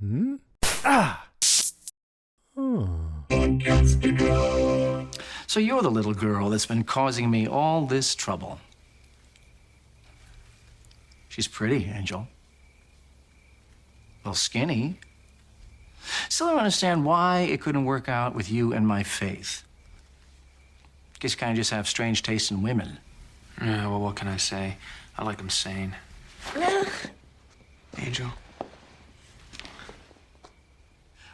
Hmm? Ah! So you're the little girl that's been causing me all this trouble. She's pretty, Angel. Well, skinny. Still don't understand why it couldn't work out with you and my Faith. Guess you kind of just have strange taste in women. Yeah, well, what can I say? I like them sane. Angel.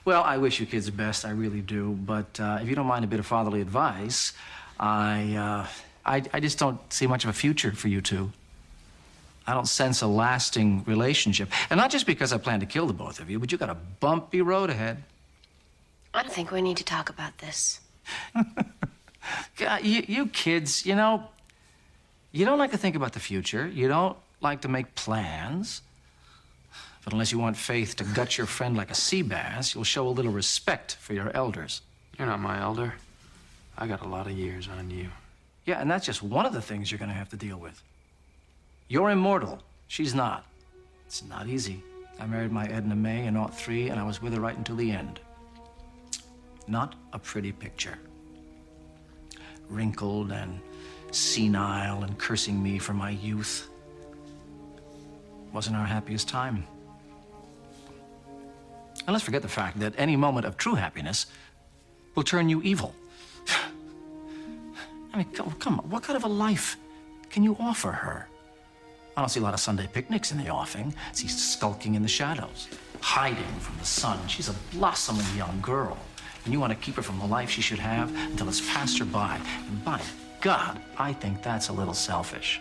Well, I wish you kids the best, I really do. But if you don't mind a bit of fatherly advice, I just don't see much of a future for you two. I don't sense a lasting relationship. And not just because I plan to kill the both of you, but you got a bumpy road ahead. I don't think we need to talk about this. God, you kids, you know, you don't like to think about the future. You don't like to make plans. But unless you want Faith to gut your friend like a sea bass, you'll show a little respect for your elders. You're not my elder. I got a lot of years on you. Yeah, and that's just one of the things you're gonna have to deal with. You're immortal. She's not. It's not easy. I married my Edna May in '03, and I was with her right until the end. Not a pretty picture. Wrinkled and senile and cursing me for my youth. Wasn't our happiest time. And let's forget the fact that any moment of true happiness will turn you evil. I mean, come on, what kind of a life can you offer her? I don't see a lot of Sunday picnics in the offing. She's skulking in the shadows, hiding from the sun. She's a blossoming young girl. And you want to keep her from the life she should have until it's passed her by. And by God, I think that's a little selfish.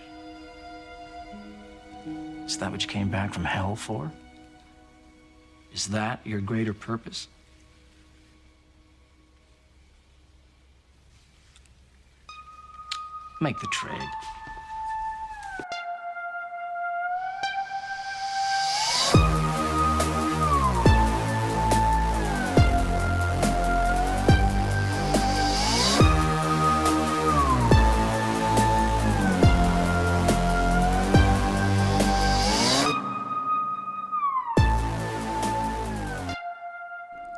Is that what you came back from hell for? Is that your greater purpose? Make the trade.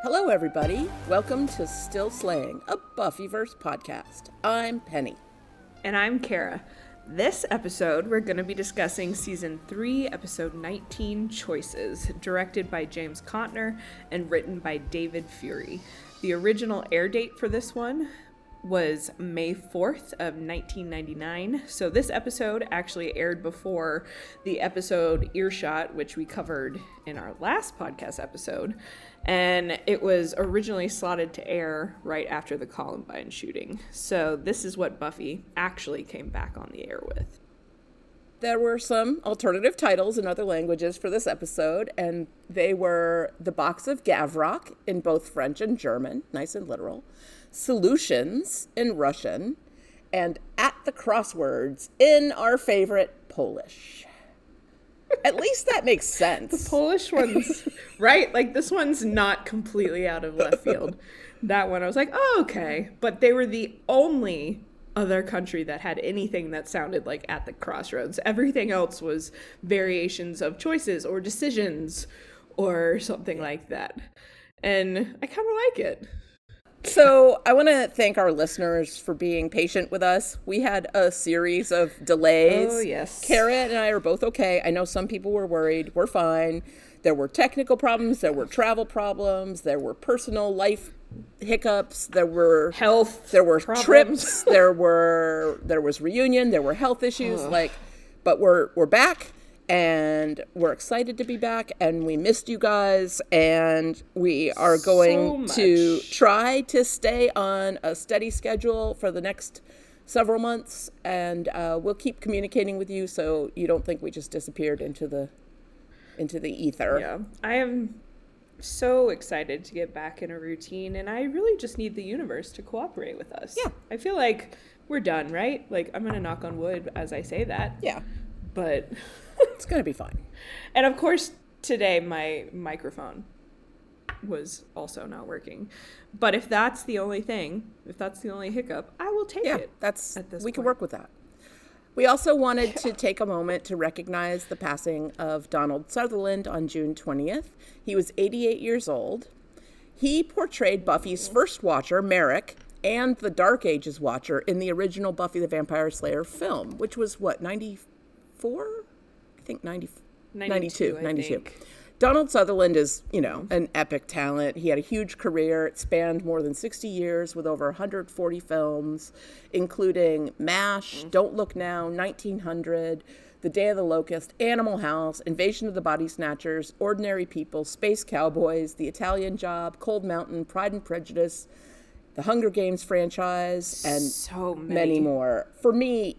Hello, everybody. Welcome to Still Slaying, a Buffyverse podcast. I'm Penny. And I'm Kara. This episode, we're going to be discussing Season 3, Episode 19, Choices, directed by James Contner and written by David Fury. The original air date for this one was May 4th of 1999. So this episode actually aired before the episode Earshot, which we covered in our last podcast episode. And it was originally slotted to air right after the Columbine shooting. So this is what Buffy actually came back on the air with. There were some alternative titles in other languages for this episode, and they were The Box of Gavrock in both French and German, nice and literal, Solutions in Russian, and At the Crosswords in our favorite Polish. At least that makes sense. The Polish one's, right? Like, this one's not completely out of left field. That one, I was like, oh, okay. But they were the only other country that had anything that sounded like At the Crossroads. Everything else was variations of choices or decisions or something like that. And I kind of like it. So I want to thank our listeners for being patient with us. We had a series of delays. Oh, yes. Kara and I are both okay. I know some people were worried. We're fine. There were technical problems. There were travel problems. There were personal life hiccups. There were health. There were problems. trips. There was reunion. There were health issues. But we're back. And we're excited to be back, and we missed you guys, and we are going to try to stay on a steady schedule for the next several months, and we'll keep communicating with you so you don't think we just disappeared into the ether. Yeah, I am so excited to get back in a routine, and I really just need the universe to cooperate with us. Yeah. I feel like we're done, right? Like, I'm going to knock on wood as I say that. Yeah. But it's going to be fine. And of course, today my microphone was also not working. But if that's the only thing, if that's the only hiccup, I will take it. We can work with that. We also wanted to take a moment to recognize the passing of Donald Sutherland on June 20th. He was 88 years old. He portrayed Buffy's first watcher, Merrick, and the Dark Ages watcher in the original Buffy the Vampire Slayer film, which was, what, 94? I think 92. I think. Donald Sutherland is, an epic talent. He had a huge career. It spanned more than 60 years with over 140 films, including MASH, Don't Look Now, 1900, The Day of the Locust, Animal House, Invasion of the Body Snatchers, Ordinary People, Space Cowboys, The Italian Job, Cold Mountain, Pride and Prejudice, the Hunger Games franchise, and so many more. For me,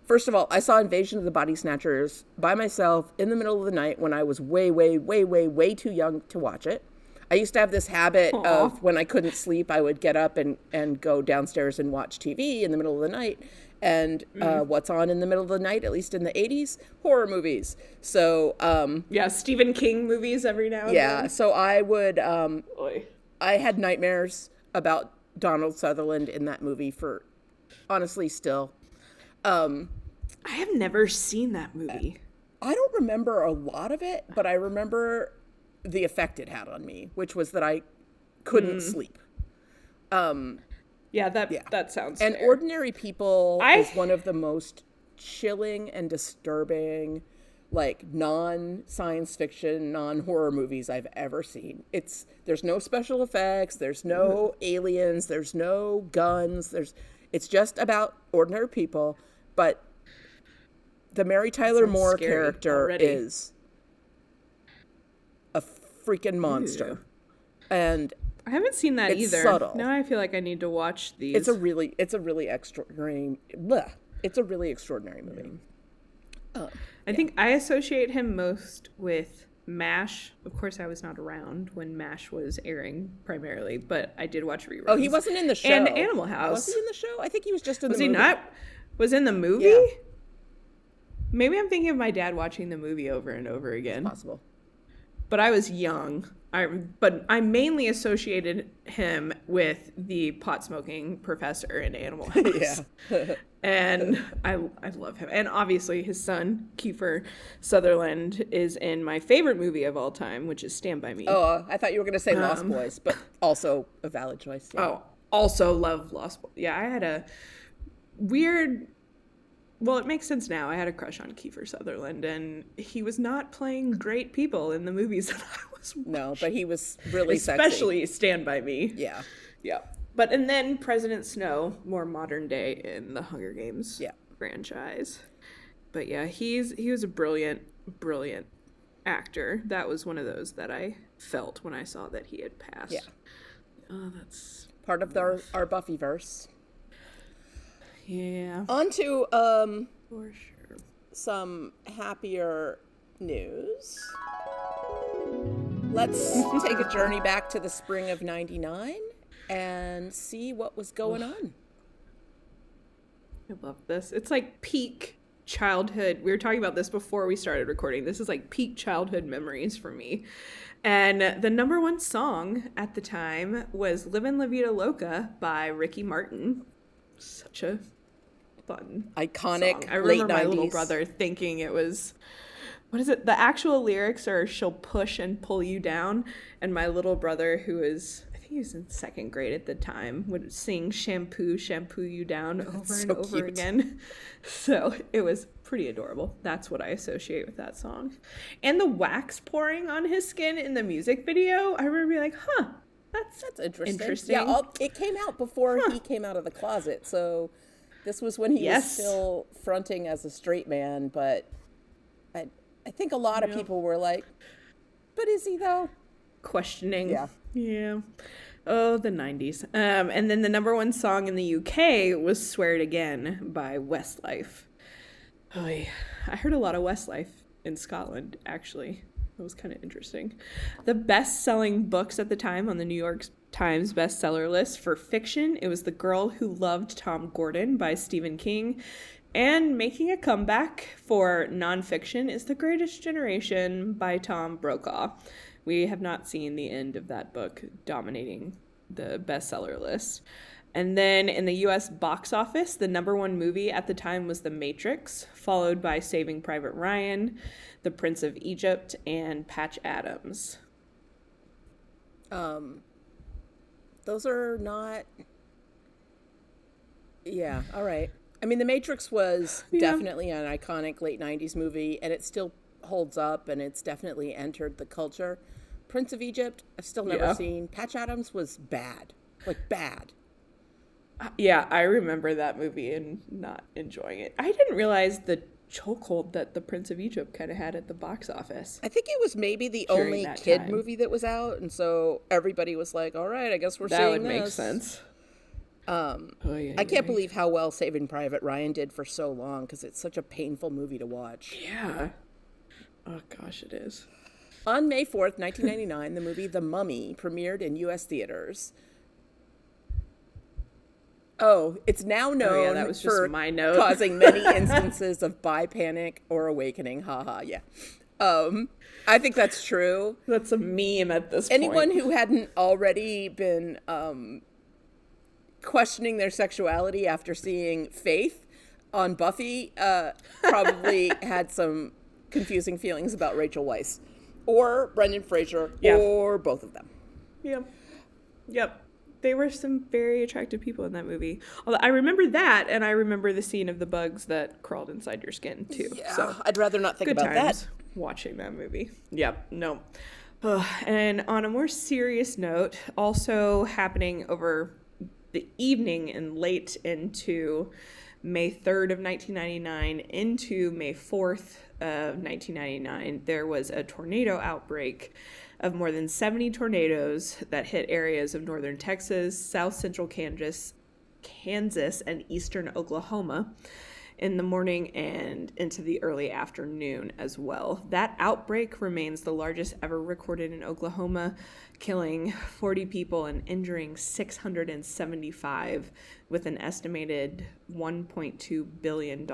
first of all, I saw Invasion of the Body Snatchers by myself in the middle of the night when I was way, way, way, way, way too young to watch it. I used to have this habit of when I couldn't sleep, I would get up and go downstairs and watch TV in the middle of the night. And what's on in the middle of the night, at least in the 80s? Horror movies. So, Stephen King movies every now and then. Yeah, so I would, I had nightmares about Donald Sutherland in that movie for, honestly, still. I have never seen that movie. I don't remember a lot of it, but I remember the effect it had on me, which was that I couldn't sleep. That sounds And fair. Ordinary People is one of the most chilling and disturbing, non-science fiction, non-horror movies I've ever seen. There's no special effects, there's no aliens, there's no guns, it's just about ordinary people, but the Mary Tyler Moore character is a freaking monster. And I haven't seen that either. Subtle. Now I feel like I need to watch these. It's a really extraordinary. It's a really extraordinary movie. I think I associate him most with MASH. Of course, I was not around when MASH was airing primarily, but I did watch reruns. Oh, he wasn't in the show. And Animal House. Was he in the show? I think he was just in the movie. Was he not? Was in the movie? Yeah. Maybe I'm thinking of my dad watching the movie over and over again. It's possible. But I was young. But I mainly associated him with the pot-smoking professor in Animal House. Yeah. And I love him. And obviously his son, Kiefer Sutherland, is in my favorite movie of all time, which is Stand By Me. Oh, I thought you were going to say Lost Boys, but also a valid choice. Yeah. Oh, also love Lost Boys. Yeah, I had a weird... Well, it makes sense now. I had a crush on Kiefer Sutherland, and he was not playing great people in the movies that I was watching. No, but he was really Especially sexy. Stand By Me. Yeah. Yeah. And then President Snow, more modern day in the Hunger Games franchise. But yeah, he was a brilliant, brilliant actor. That was one of those that I felt when I saw that he had passed. Yeah. Oh, that's part of our Buffyverse. Yeah. On to For sure. some happier news. Let's take a journey back to the spring of '99 and see what was going on. I love this. It's like peak childhood. We were talking about this before we started recording. This is like peak childhood memories for me. And the number one song at the time was Livin' La Vida Loca by Ricky Martin. Such a fun Iconic song. I remember late my 90s. little brother thinking it was, what is it? The actual lyrics are "she'll push and pull you down," and my little brother, who is, I think he was in second grade at the time, would sing "shampoo, shampoo you down" over and over again. So it was pretty adorable. That's what I associate with that song. And the wax pouring on his skin in the music video, I remember being like, huh, that's interesting. Yeah, it came out before he came out of the closet, so this was when he was still fronting as a straight man, but I think a lot of people were like, but is he though? Questioning. Yeah. Oh, the 90s. And then the number one song in the UK was Swear It Again by Westlife. I heard a lot of Westlife in Scotland, actually. That was kind of interesting. The best-selling books at the time on the New York Times bestseller list for fiction, it was The Girl Who Loved Tom Gordon by Stephen King. And making a comeback for nonfiction is The Greatest Generation by Tom Brokaw. We have not seen the end of that book dominating the bestseller list. And then in the US box office, the #1 movie at the time was The Matrix, followed by Saving Private Ryan, The Prince of Egypt, and Patch Adams. Those are not... Yeah, all right. I mean, The Matrix was definitely an iconic late 90s movie, and it still holds up, and it's definitely entered the culture. Prince of Egypt, I've still never seen. Patch Adams was bad. Like, bad. Yeah, I remember that movie and not enjoying it. I didn't realize the chokehold that The Prince of Egypt kind of had at the box office. I think it was maybe the only kid movie that was out, and so everybody was like, all right, I guess we're seeing this. That would make sense. I can't believe how well Saving Private Ryan did for so long, because it's such a painful movie to watch. Yeah. Oh, gosh, it is. On May 4th, 1999, the movie The Mummy premiered in U.S. theaters. Oh, it's now known that was for just my note. causing many instances of bi panic or awakening. Haha, yeah. I think that's true. That's a meme at this Anyone point. who hadn't already been questioning their sexuality after seeing Faith on Buffy probably had some confusing feelings about Rachel Weisz or Brendan Fraser or both of them. Yep. They were some very attractive people in that movie. Although I remember that, and I remember the scene of the bugs that crawled inside your skin too. Yeah, so I'd rather not think good about times that. Watching that movie. Yep. No. And on a more serious note, also happening over the evening and late into May 3rd of 1999 into May 4th of 1999, there was a tornado outbreak of more than 70 tornadoes that hit areas of northern Texas, south central Kansas, and eastern Oklahoma in the morning and into the early afternoon as well. That outbreak remains the largest ever recorded in Oklahoma, killing 40 people and injuring 675 with an estimated $1.2 billion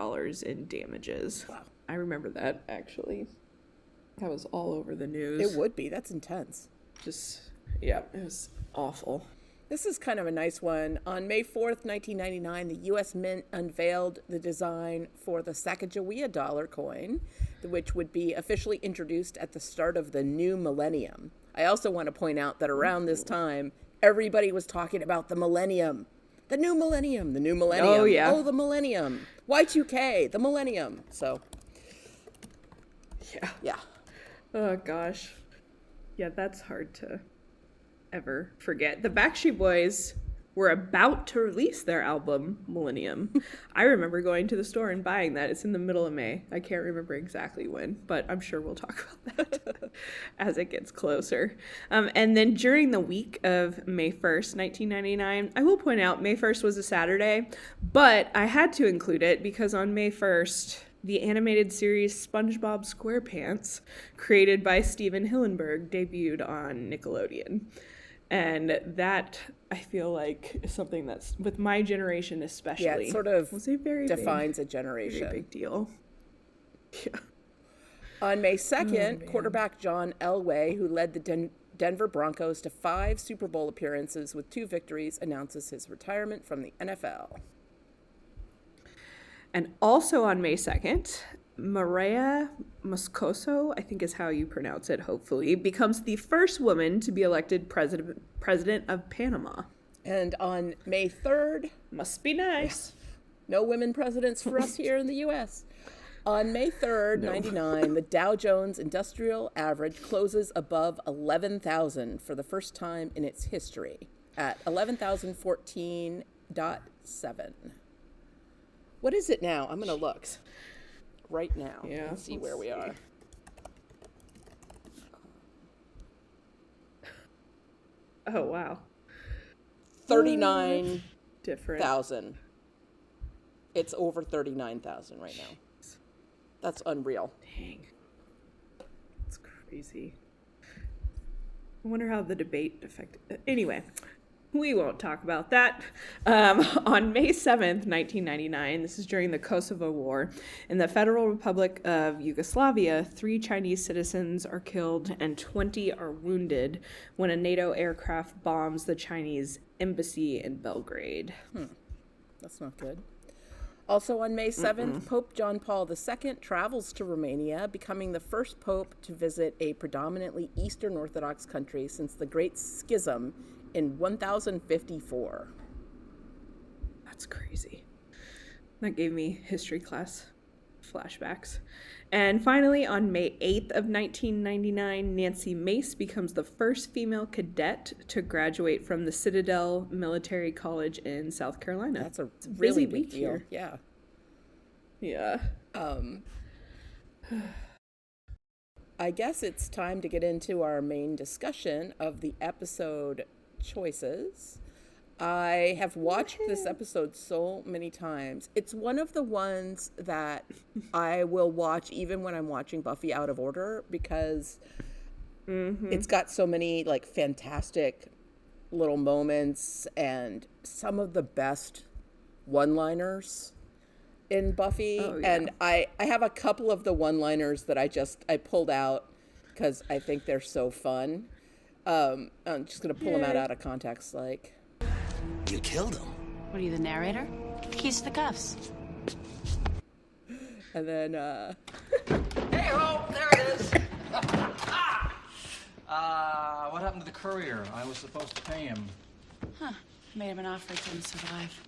in damages. Wow. I remember that, actually. That was all over the news. It would be. That's intense. It was awful. This is kind of a nice one. On May 4th, 1999, the U.S. Mint unveiled the design for the Sacagawea dollar coin, which would be officially introduced at the start of the new millennium. I also want to point out that around this time, everybody was talking about the millennium. The new millennium. The new millennium. Oh, yeah. Oh, the millennium. Y2K. The millennium. So, yeah. Oh, gosh. Yeah, that's hard to ever forget. The Backstreet Boys were about to release their album, Millennium. I remember going to the store and buying that. It's in the middle of May. I can't remember exactly when, but I'm sure we'll talk about that as it gets closer. And then during the week of May 1st, 1999, I will point out May 1st was a Saturday, but I had to include it because on May 1st, the animated series SpongeBob SquarePants, created by Steven Hillenburg, debuted on Nickelodeon. And that, I feel like, is something that's, with my generation especially, it sort of was a very defines a generation. Very big deal. Yeah. On May 2nd, quarterback John Elway, who led the Denver Broncos to 5 Super Bowl appearances with 2 victories, announces his retirement from the NFL. And also on May 2nd, Maria Moscoso, I think is how you pronounce it, hopefully, becomes the first woman to be elected president of Panama. And on May 3rd... Must be nice. No women presidents for us here in the U.S. On May 3rd, 99, the Dow Jones Industrial Average closes above 11,000 for the first time in its history at 11,014.7. What is it now? I'm going to look right now and see where we are. Oh, wow. 39,000. It's over 39,000 right now. That's unreal. Dang. That's crazy. I wonder how the debate affected it. Anyway, we won't talk about that. On May 7th, 1999, this is during the Kosovo War, in the Federal Republic of Yugoslavia, 3 Chinese citizens are killed and 20 are wounded when a NATO aircraft bombs the Chinese embassy in Belgrade. That's not good. Also on May 7th, Pope John Paul II travels to Romania, becoming the first pope to visit a predominantly Eastern Orthodox country since the Great Schism in 1054. That's crazy. That gave me history class flashbacks. And finally, on May 8th of 1999, Nancy Mace becomes the first female cadet to graduate from the Citadel Military College in South Carolina. That's a busy really big week deal. here. Yeah. Yeah. I guess it's time to get into our main discussion of the episode choices. I have watched this episode so many times. It's one of the ones that I will watch even when I'm watching Buffy out of order because it's got so many like fantastic little moments and some of the best one-liners in Buffy. Oh, yeah. And I have a couple of the one-liners that I pulled out because I think they're so fun. I'm just going to pull them out of context, like... You killed him. What are you, the narrator? Keys to the cuffs. And then, Hey-ho, there it is. What happened to the courier? I was supposed to pay him. Huh. Made him an offer he couldn't survive.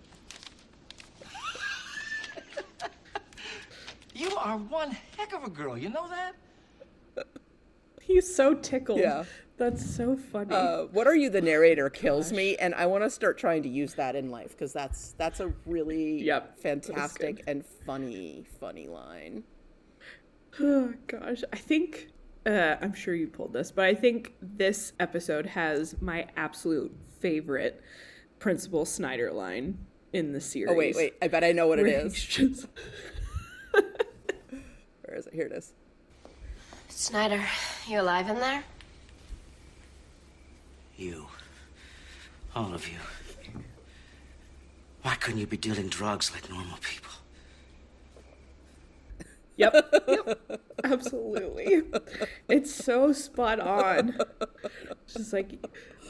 You are one heck of a girl, you know that? He's so tickled. Yeah. That's so funny. what are you, the narrator kills me, and I want to start trying to use that in life, because that's a really fantastic and funny line. Oh, gosh. I think, I'm sure you pulled this, but I think this episode has my absolute favorite Principal Snyder line in the series. Oh, wait, I bet I know what it is. Just... Where is it? Here it is. Snyder, you alive in there? You. All of you. Why couldn't you be dealing drugs like normal people? Yep, absolutely. It's so spot on. Just like,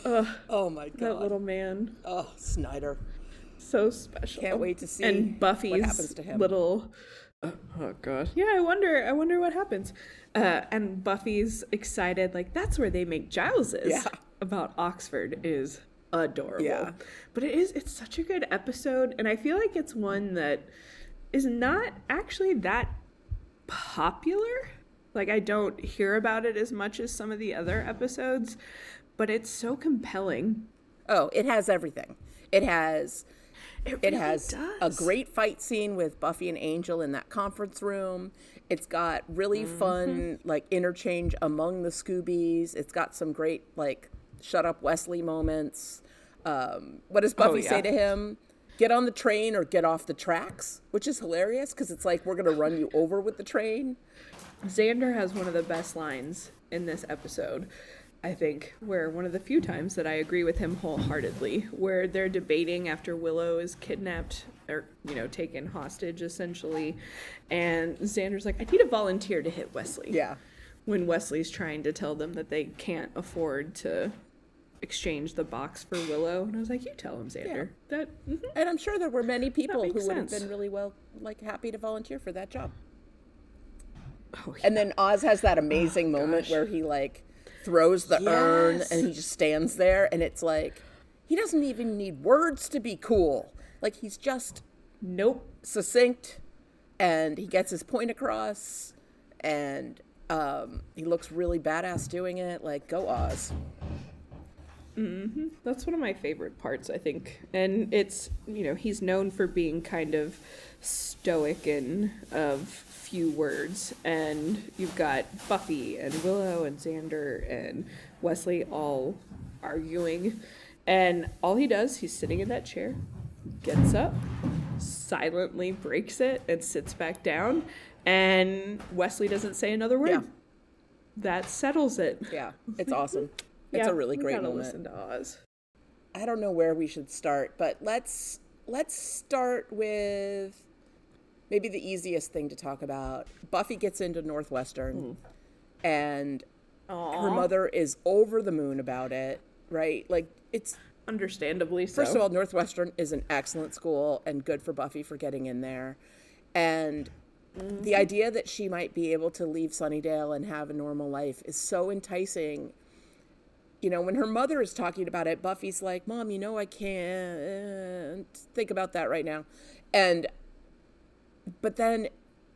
Oh my God. that little man. Oh, Snyder. So special. Can't wait to see and Buffy's what happens to him. little... oh god. Yeah, I wonder what happens. And Buffy's excited, like, that's where they make Giles's about Oxford is adorable. Yeah. But it's such a good episode, and I feel like it's one that is not actually that popular. Like, I don't hear about it as much as some of the other episodes, but it's so compelling. Oh, it has everything. It has does. a great fight scene with Buffy and Angel in that conference room. It's got really fun, like, interchange among the Scoobies. It's got some great, like, shut up Wesley moments. What does Buffy say to him? Get on the train or get off the tracks, which is hilarious because it's like, we're going to run you over with the train. Xander has one of the best lines in this episode, I think, where one of the few times that I agree with him wholeheartedly, where they're debating after Willow is kidnapped or, taken hostage, essentially. And Xander's like, I need a volunteer to hit Wesley. Yeah. When Wesley's trying to tell them that they can't afford to exchange the box for Willow. And I was like, you tell him, Xander. Yeah. And I'm sure there were many people who would have been really happy to volunteer for that job. Oh, yeah. And then Oz has that amazing moment where he, like, throws the urn and he just stands there, and it's like, he doesn't even need words to be cool. Like, he's just succinct, and he gets his point across, and he looks really badass doing it. Like, go Oz. That's one of my favorite parts, I think. And it's, he's known for being kind of stoic and of few words. And you've got Buffy and Willow and Xander and Wesley all arguing. And all he does, he's sitting in that chair, gets up, silently breaks it, and sits back down. And Wesley doesn't say another word. Yeah. That settles it. Yeah, it's awesome. It's a really great moment. Listen to Oz. I don't know where we should start, but let's start with maybe the easiest thing to talk about. Buffy gets into Northwestern, and her mother is over the moon about it, right? Like, it's Understandably so. first of all, Northwestern is an excellent school, and good for Buffy for getting in there. And the idea that she might be able to leave Sunnydale and have a normal life is so enticing. You know, when her mother is talking about it, Buffy's like, Mom, you know, I can't think about that right now. But then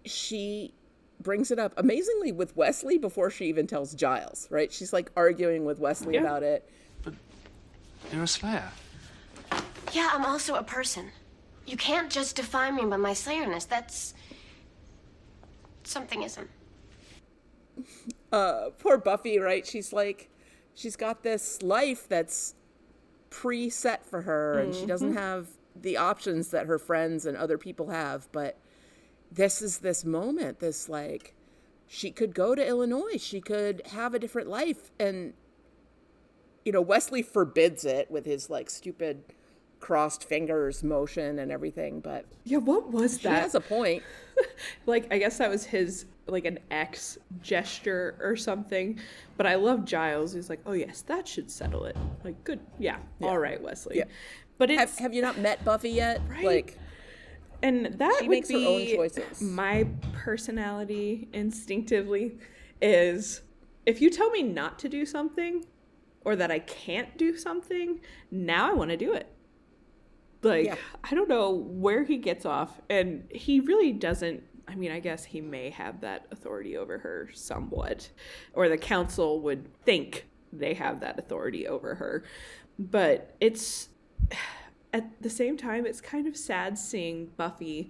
she brings it up amazingly with Wesley before she even tells Giles, right? She's like arguing with Wesley about it. But you're a Slayer. Yeah, I'm also a person. You can't just define me by my slayerness. That's... something isn't. Poor Buffy, right? She's like, she's got this life that's preset for her, and she doesn't have the options that her friends and other people have. But this is this moment, this like, she could go to Illinois, she could have a different life. And, you know, Wesley forbids it with his like stupid crossed fingers motion and everything. But Yeah, what was she that? has a point. Like, I guess that was his, like, an X gesture or something. But I love Giles. He's like, oh, yes, that should settle it. Like, good. Yeah. All right, Wesley. Yeah. But it's... Have you not met Buffy yet? Right. Like, And that she would makes her be own choices. my personality instinctively is, if you tell me not to do something or that I can't do something, now I want to do it. Like, Yeah. I don't know where he gets off, and he really doesn't. I mean, I guess he may have that authority over her somewhat, or the council would think they have that authority over her. But it's, at the same time, it's kind of sad seeing Buffy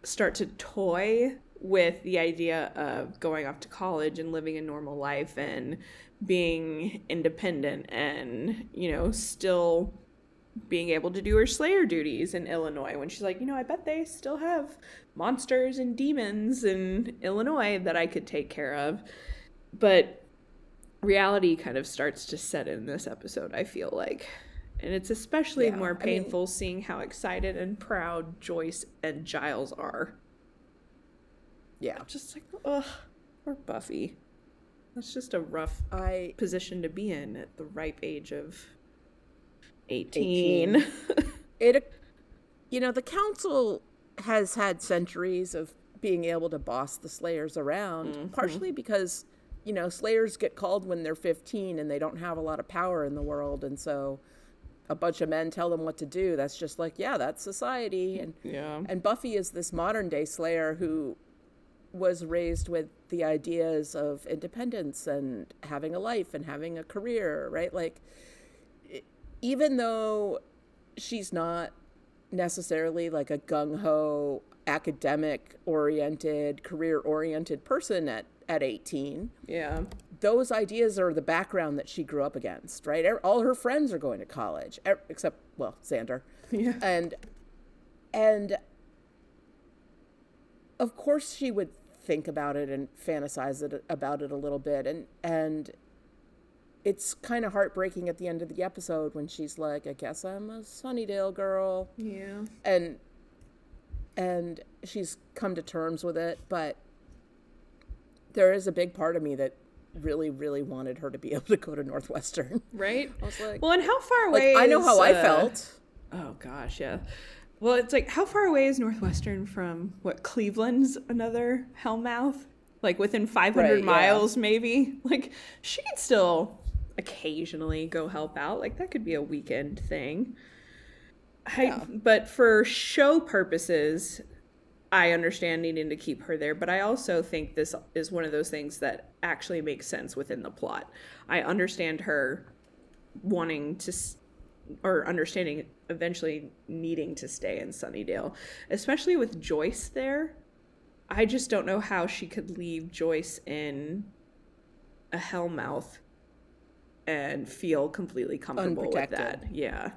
start to toy with the idea of going off to college and living a normal life and being independent and, you know, still being able to do her Slayer duties in Illinois, when she's like, you know, I bet they still have monsters and demons in Illinois that I could take care of. But reality kind of starts to set in this episode, I feel like. And it's especially more painful seeing how excited and proud Joyce and Giles are. yeah. Just like, ugh, poor Buffy. That's just a rough position to be in at the ripe age of 18. It, you know, the council has had centuries of being able to boss the Slayers around, partially because, you know, Slayers get called when they're 15 and they don't have a lot of power in the world, and so a bunch of men tell them what to do. That's just like, yeah, that's society. And Buffy is this modern day Slayer who was raised with the ideas of independence and having a life and having a career, right? Like, even though she's not necessarily like a gung-ho, academic-oriented, career-oriented person at 18, those ideas are the background that she grew up against, right? All her friends are going to college, except, well, Xander. Yeah. And of course she would think about it and fantasize about it a little bit. And it's kind of heartbreaking at the end of the episode when she's like, I guess I'm a Sunnydale girl. Yeah. And she's come to terms with it. But there is a big part of me that really, really wanted her to be able to go to Northwestern. Right? I was like, well, and how far away I know is, how I felt. Oh, gosh, yeah. Well, it's like, how far away is Northwestern from, what, Cleveland's another hellmouth? Like, within 500 miles, maybe? Like, she could still occasionally go help out. Like, that could be a weekend thing. But for show purposes, I understand needing to keep her there, but I also think this is one of those things that actually makes sense within the plot. I understand her wanting to, or understanding eventually needing to stay in Sunnydale, especially with Joyce there. I just don't know how she could leave Joyce in a hellmouth and feel completely comfortable with that. Yeah.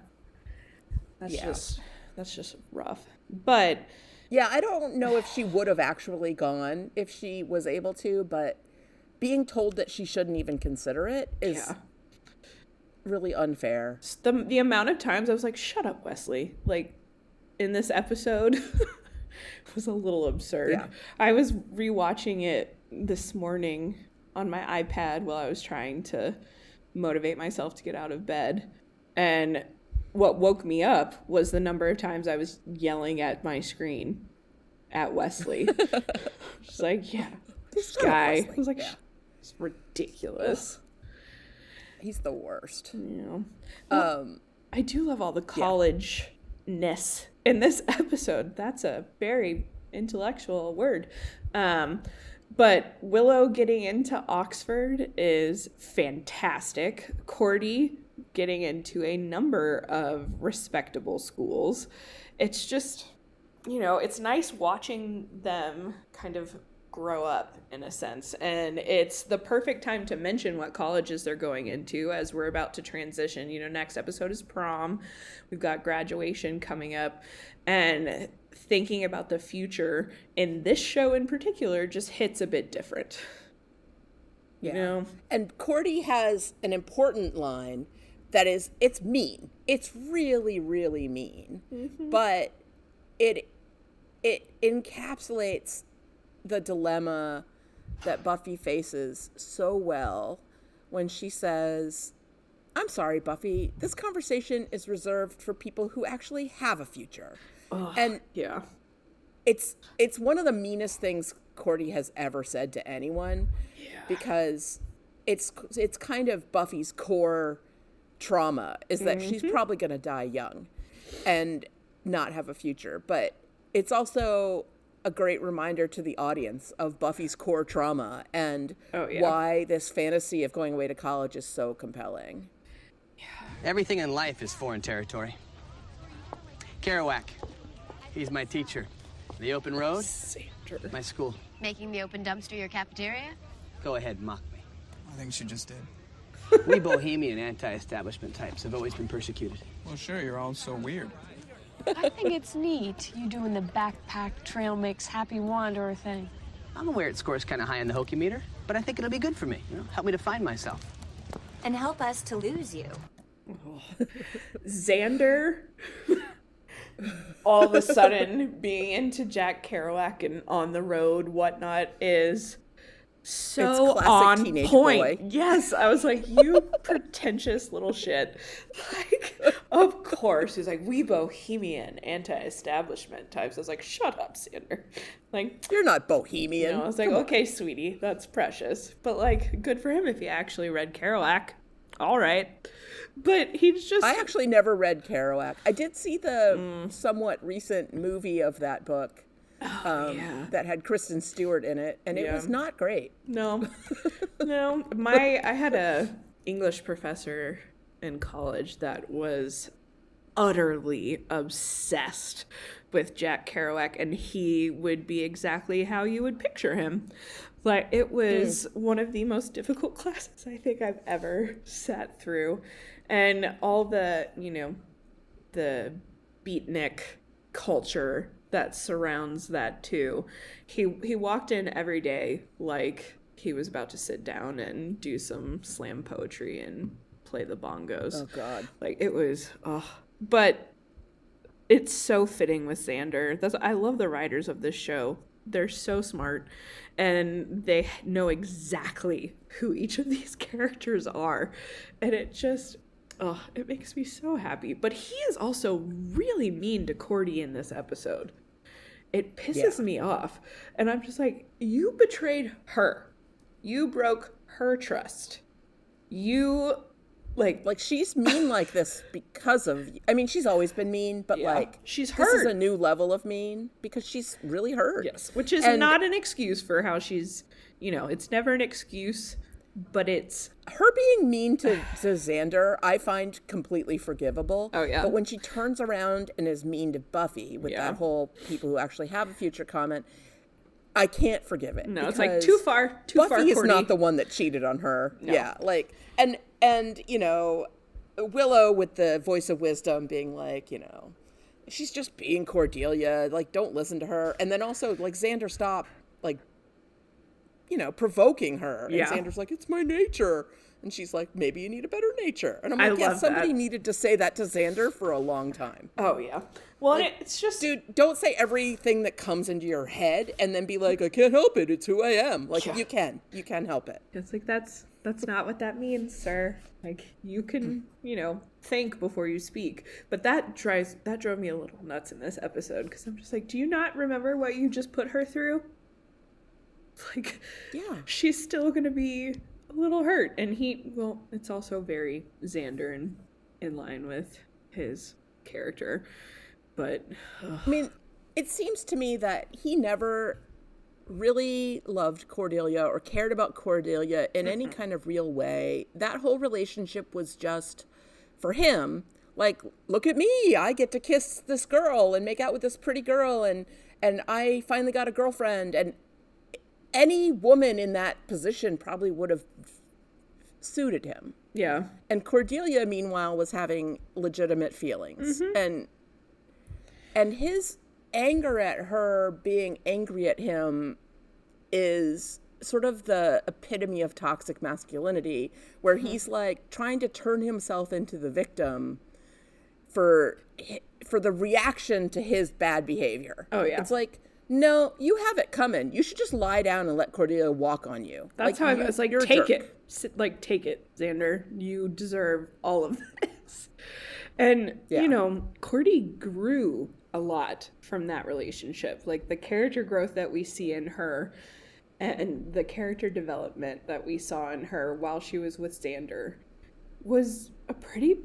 That's just rough. But yeah, I don't know if she would have actually gone if she was able to, but being told that she shouldn't even consider it is really unfair. The amount of times I was like, shut up, Wesley. Like, in this episode was a little absurd. Yeah. I was rewatching it this morning on my iPad while I was trying to motivate myself to get out of bed. And what woke me up was the number of times I was yelling at my screen at Wesley. Just like, yeah, this guy. I was like, it's ridiculous. He's the worst. Yeah. Well, I do love all the college-ness in this episode. That's a very intellectual word. But Willow getting into Oxford is fantastic. Cordy getting into a number of respectable schools. It's just, you know, it's nice watching them kind of grow up in a sense. And it's the perfect time to mention what colleges they're going into as we're about to transition. You know, next episode is prom. We've got graduation coming up. And thinking about the future in this show in particular just hits a bit different. Yeah. You know? And Cordy has an important line that is, it's mean. It's really, really mean. Mm-hmm. But it encapsulates the dilemma that Buffy faces so well when she says, I'm sorry, Buffy, this conversation is reserved for people who actually have a future. And yeah, it's one of the meanest things Cordy has ever said to anyone, because it's kind of Buffy's core trauma is that she's probably going to die young and not have a future. But it's also a great reminder to the audience of Buffy's core trauma and why this fantasy of going away to college is so compelling. Everything in life is foreign territory. Kerouac, he's my teacher. The open road, my school. Making the open dumpster your cafeteria? Go ahead, mock me. I think she just did. We bohemian anti-establishment types have always been persecuted. Well, sure, you're all so weird. I think it's neat, you doing the backpack trail mix happy wanderer thing. I'm aware it scores kind of high on the hokey meter, but I think it'll be good for me, you know, help me to find myself. And help us to lose you. Xander all of a sudden being into Jack Kerouac and on the road, whatnot, is so on point. Boy. Yes, I was like, you pretentious little shit. Like, of course. He's like, we bohemian anti-establishment types. I was like, shut up, Xander. Like, you're not bohemian. You know, I was like, okay, sweetie, that's precious. But like, good for him if he actually read Kerouac. All right. But he's just... I actually never read Kerouac. I did see the somewhat recent movie of that book that had Kristen Stewart in it, and it was not great. No. No. I had a English professor in college that was utterly obsessed with Jack Kerouac, and he would be exactly how you would picture him. Like, it was one of the most difficult classes I think I've ever sat through. And all the, you know, the beatnik culture that surrounds that too. He walked in every day like he was about to sit down and do some slam poetry and play the bongos. Oh, God. Like, it was, but it's so fitting with Xander. I love the writers of this show. They're so smart, and they know exactly who each of these characters are. And it just, it makes me so happy. But he is also really mean to Cordy in this episode. It pisses me off. And I'm just like, you betrayed her. You broke her trust. You, like she's mean like this because of, I mean, she's always been mean, but like, she's hurt. This is a new level of mean because she's really hurt. Yes, which is not an excuse for how she's, you know, it's never an excuse, but it's... Her being mean to Xander, I find completely forgivable. Oh, yeah. But when she turns around and is mean to Buffy with that whole people who actually have a future comment, I can't forgive it. No, it's like too far, Buffy is Cordy. not the one that cheated on her. No. Yeah, like, and you know, Willow with the voice of wisdom being like, you know, she's just being Cordelia, like, don't listen to her. And then also, like, Xander, stop, like, you know, provoking her. And Xander's like, it's my nature. And she's like, maybe you need a better nature. And I'm I like, yeah, love somebody that. needed to say that to Xander for a long time. Oh, yeah. Well, Like, it's just... Dude, don't say everything that comes into your head and then be like, I can't help it. It's who I am. Like, Yeah. you can. You can help it. It's like, that's not what that means, sir. Like, you can, think before you speak. But that drove me a little nuts in this episode, because I'm just like, do you not remember what you just put her through? Like, Yeah. she's still gonna be a little hurt. And it's also very Xander and in line with his character. But I mean, it seems to me that he never really loved Cordelia or cared about Cordelia in any kind of real way. That whole relationship was just for him. Like, look at me, I get to kiss this girl and make out with this pretty girl, and I finally got a girlfriend. And any woman in that position probably would have suited him. yeah. And Cordelia, meanwhile, was having legitimate feelings. And his anger at her being angry at him is sort of the epitome of toxic masculinity, where he's like trying to turn himself into the victim for the reaction to his bad behavior. Oh, yeah. It's like, no, you have it coming. You should just lie down and let Cordelia walk on you. That's how I was like, you're a take jerk. it. Take it, Xander. You deserve all of this. And, Cordy grew a lot from that relationship. Like, the character growth that we see in her and the character development that we saw in her while she was with Xander was a pretty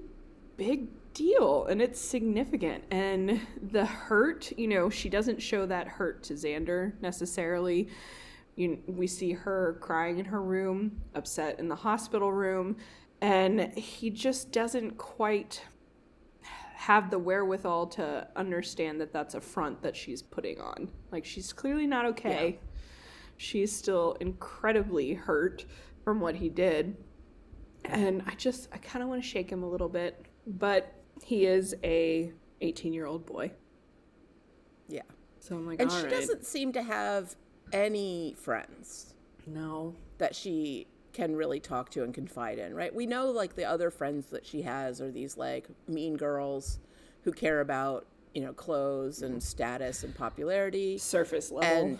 big deal, and it's significant. And the hurt, she doesn't show that hurt to Xander necessarily. We see her crying in her room, upset in the hospital room, and he just doesn't quite have the wherewithal to understand that that's a front that she's putting on. Like, she's clearly not okay. Yeah. She's still incredibly hurt from what he did. And I kind of want to shake him a little bit, but he is a 18-year-old boy. Yeah. So I'm like, and all she right. doesn't seem to have any friends. No. That she can really talk to and confide in, right? We know, like, the other friends that she has are these, like, mean girls who care about, clothes and status and popularity. Surface level.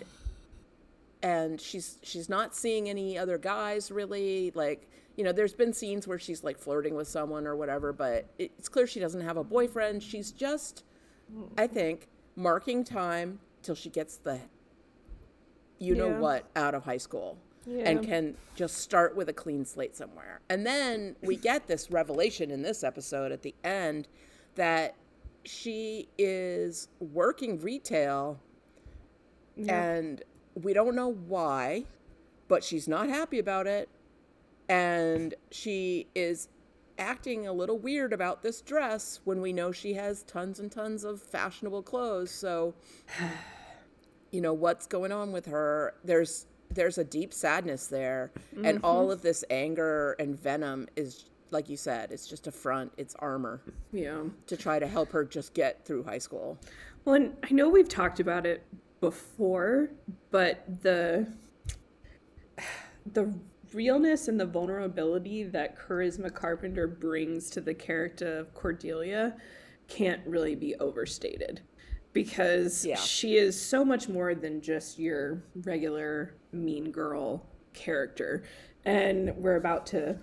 And she's not seeing any other guys, really. Like, there's been scenes where she's, like, flirting with someone or whatever, but it's clear she doesn't have a boyfriend. She's just, I think, marking time till she gets the what out of high school. Yeah. And can just start with a clean slate somewhere. And then we get this revelation in this episode at the end that she is working retail, and we don't know why, but she's not happy about it. And she is acting a little weird about this dress when we know she has tons and tons of fashionable clothes. So, what's going on with her? There's a deep sadness there, and all of this anger and venom is, like you said, it's just a front, it's armor. Yeah. To try to help her just get through high school. Well, and I know we've talked about it before, but the realness and the vulnerability that Charisma Carpenter brings to the character of Cordelia can't really be overstated. Because she is so much more than just your regular mean girl character. And we're about to,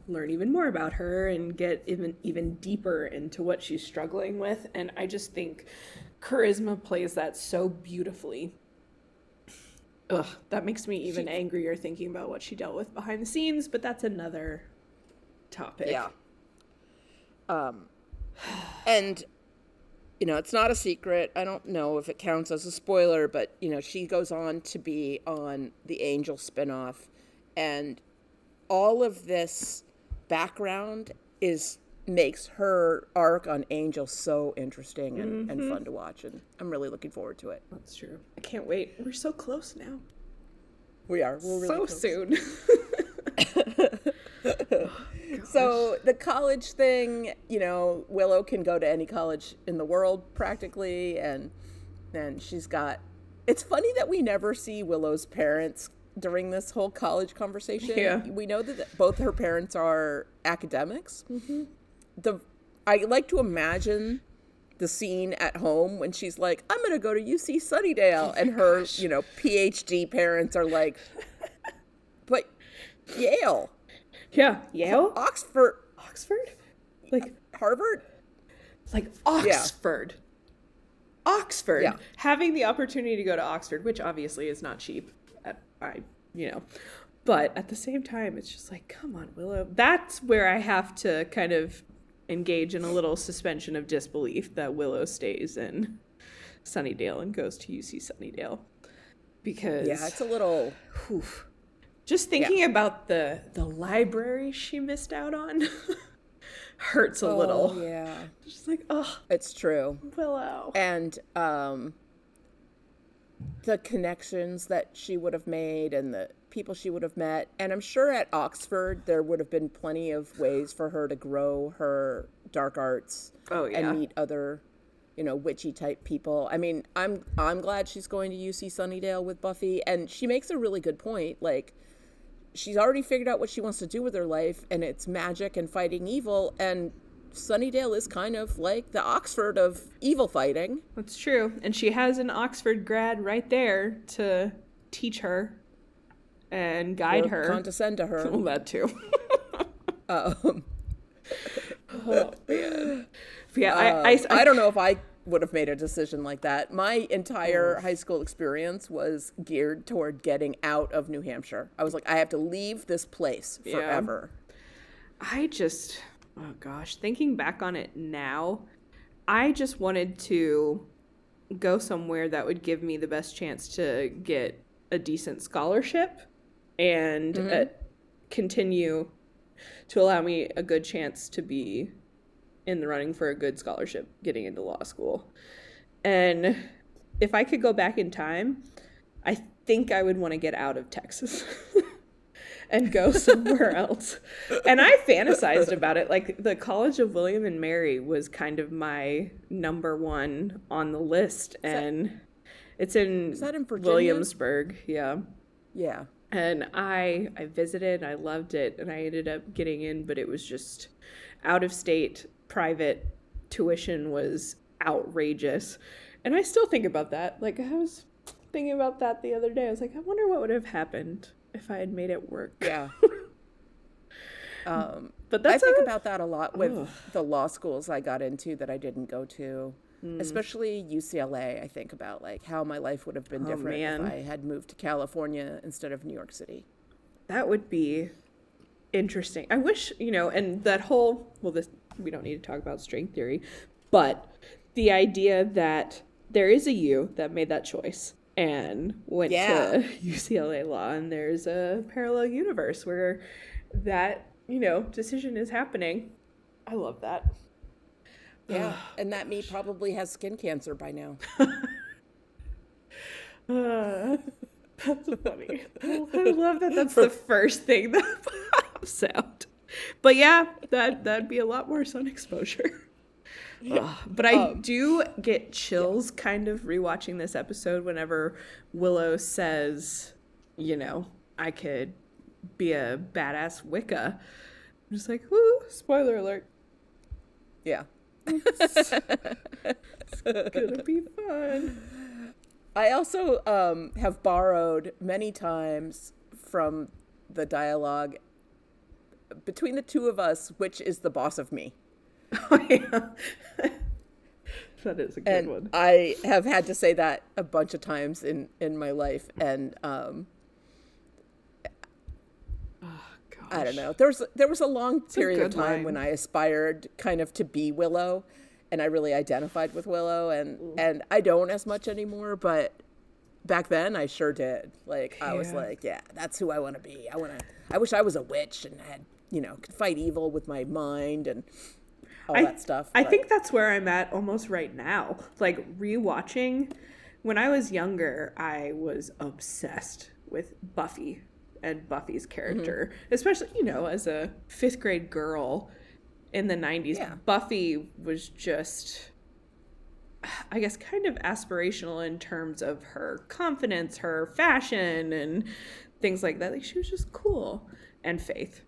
learn even more about her and get even deeper into what she's struggling with. And I just think Charisma plays that so beautifully. Ugh, that makes me even angrier thinking about what she dealt with behind the scenes, but that's another topic. Yeah. And it's not a secret. I don't know if it counts as a spoiler, but, she goes on to be on the Angel spinoff. And all of this background makes her arc on Angel so interesting and fun to watch. And I'm really looking forward to it. That's true. I can't wait. We're so close now. We are. We're really so close. Soon. So the college thing, Willow can go to any college in the world practically, and she's got. It's funny that we never see Willow's parents during this whole college conversation. Yeah. We know that both her parents are academics. I like to imagine the scene at home when she's like, I'm going to go to UC Sunnydale. And her, PhD parents are like, but Yale. Yeah. Yale? Oxford. Like Harvard? Like Oxford. Yeah. Oxford. Yeah. Having the opportunity to go to Oxford, which obviously is not cheap. But at the same time, it's just like, come on, Willow. That's where I have to kind of engage in a little suspension of disbelief that Willow stays in Sunnydale and goes to UC Sunnydale. Because it's a little just thinking about the library she missed out on hurts a little. Yeah. Just like, it's true. Willow. And the connections that she would have made and the people she would have met. And I'm sure at Oxford there would have been plenty of ways for her to grow her dark arts and meet other, witchy type people. I mean, I'm glad she's going to UC Sunnydale with Buffy, and she makes a really good point. Like, she's already figured out what she wants to do with her life, and it's magic and fighting evil, and Sunnydale is kind of like the Oxford of evil fighting. That's true. And she has an Oxford grad right there to teach her and guide her. Condescend to her. Well, that too. Oh, man. Yeah, I don't know if I would have made a decision like that. My entire high school experience was geared toward getting out of New Hampshire. I was like, I have to leave this place forever. Oh gosh, thinking back on it now, I just wanted to go somewhere that would give me the best chance to get a decent scholarship and continue to allow me a good chance to be in the running for a good scholarship getting into law school. And if I could go back in time, I think I would want to get out of Texas. And go somewhere else. And I fantasized about it. Like, the College of William and Mary was kind of my number one on the list. Is that in Virginia? Williamsburg. Yeah. Yeah. And I visited, I loved it, and I ended up getting in, but it was just out of state, private tuition was outrageous. And I still think about that. Like, I was thinking about that the other day. I was like, I wonder what would have happened if I had made it work. Yeah. But that's I think about that a lot with the law schools I got into that I didn't go to, especially UCLA. I think about like how my life would have been different if I had moved to California instead of New York City. That would be interesting. I wish, and that whole, we don't need to talk about string theory, but the idea that there is a you that made that choice and went to UCLA Law, and there's a parallel universe where that, decision is happening. I love that. Yeah, and that me probably has skin cancer by now. That's funny. I love that that's the first thing that pops out. But yeah, that'd be a lot more sun exposure. But I do get chills kind of rewatching this episode whenever Willow says, I could be a badass Wicca. I'm just like, whoo, spoiler alert. Yeah. It's gonna be fun. I also have borrowed many times from the dialogue between the two of us, which is the boss of me. Oh, yeah. That is a good one. I have had to say that a bunch of times in my life. And I don't know. There was a long period of time when I aspired kind of to be Willow, and I really identified with Willow, and I don't as much anymore, but back then I sure did. Like, I was like, yeah, that's who I want to be. I wish I was a witch and had, could fight evil with my mind and all that stuff. I think that's where I'm at almost right now. Like, rewatching, when I was younger, I was obsessed with Buffy and Buffy's character, especially, as a 5th grade girl in the 90s. Yeah. Buffy was just, I guess, kind of aspirational in terms of her confidence, her fashion, and things like that. Like, she was just cool. And Faith.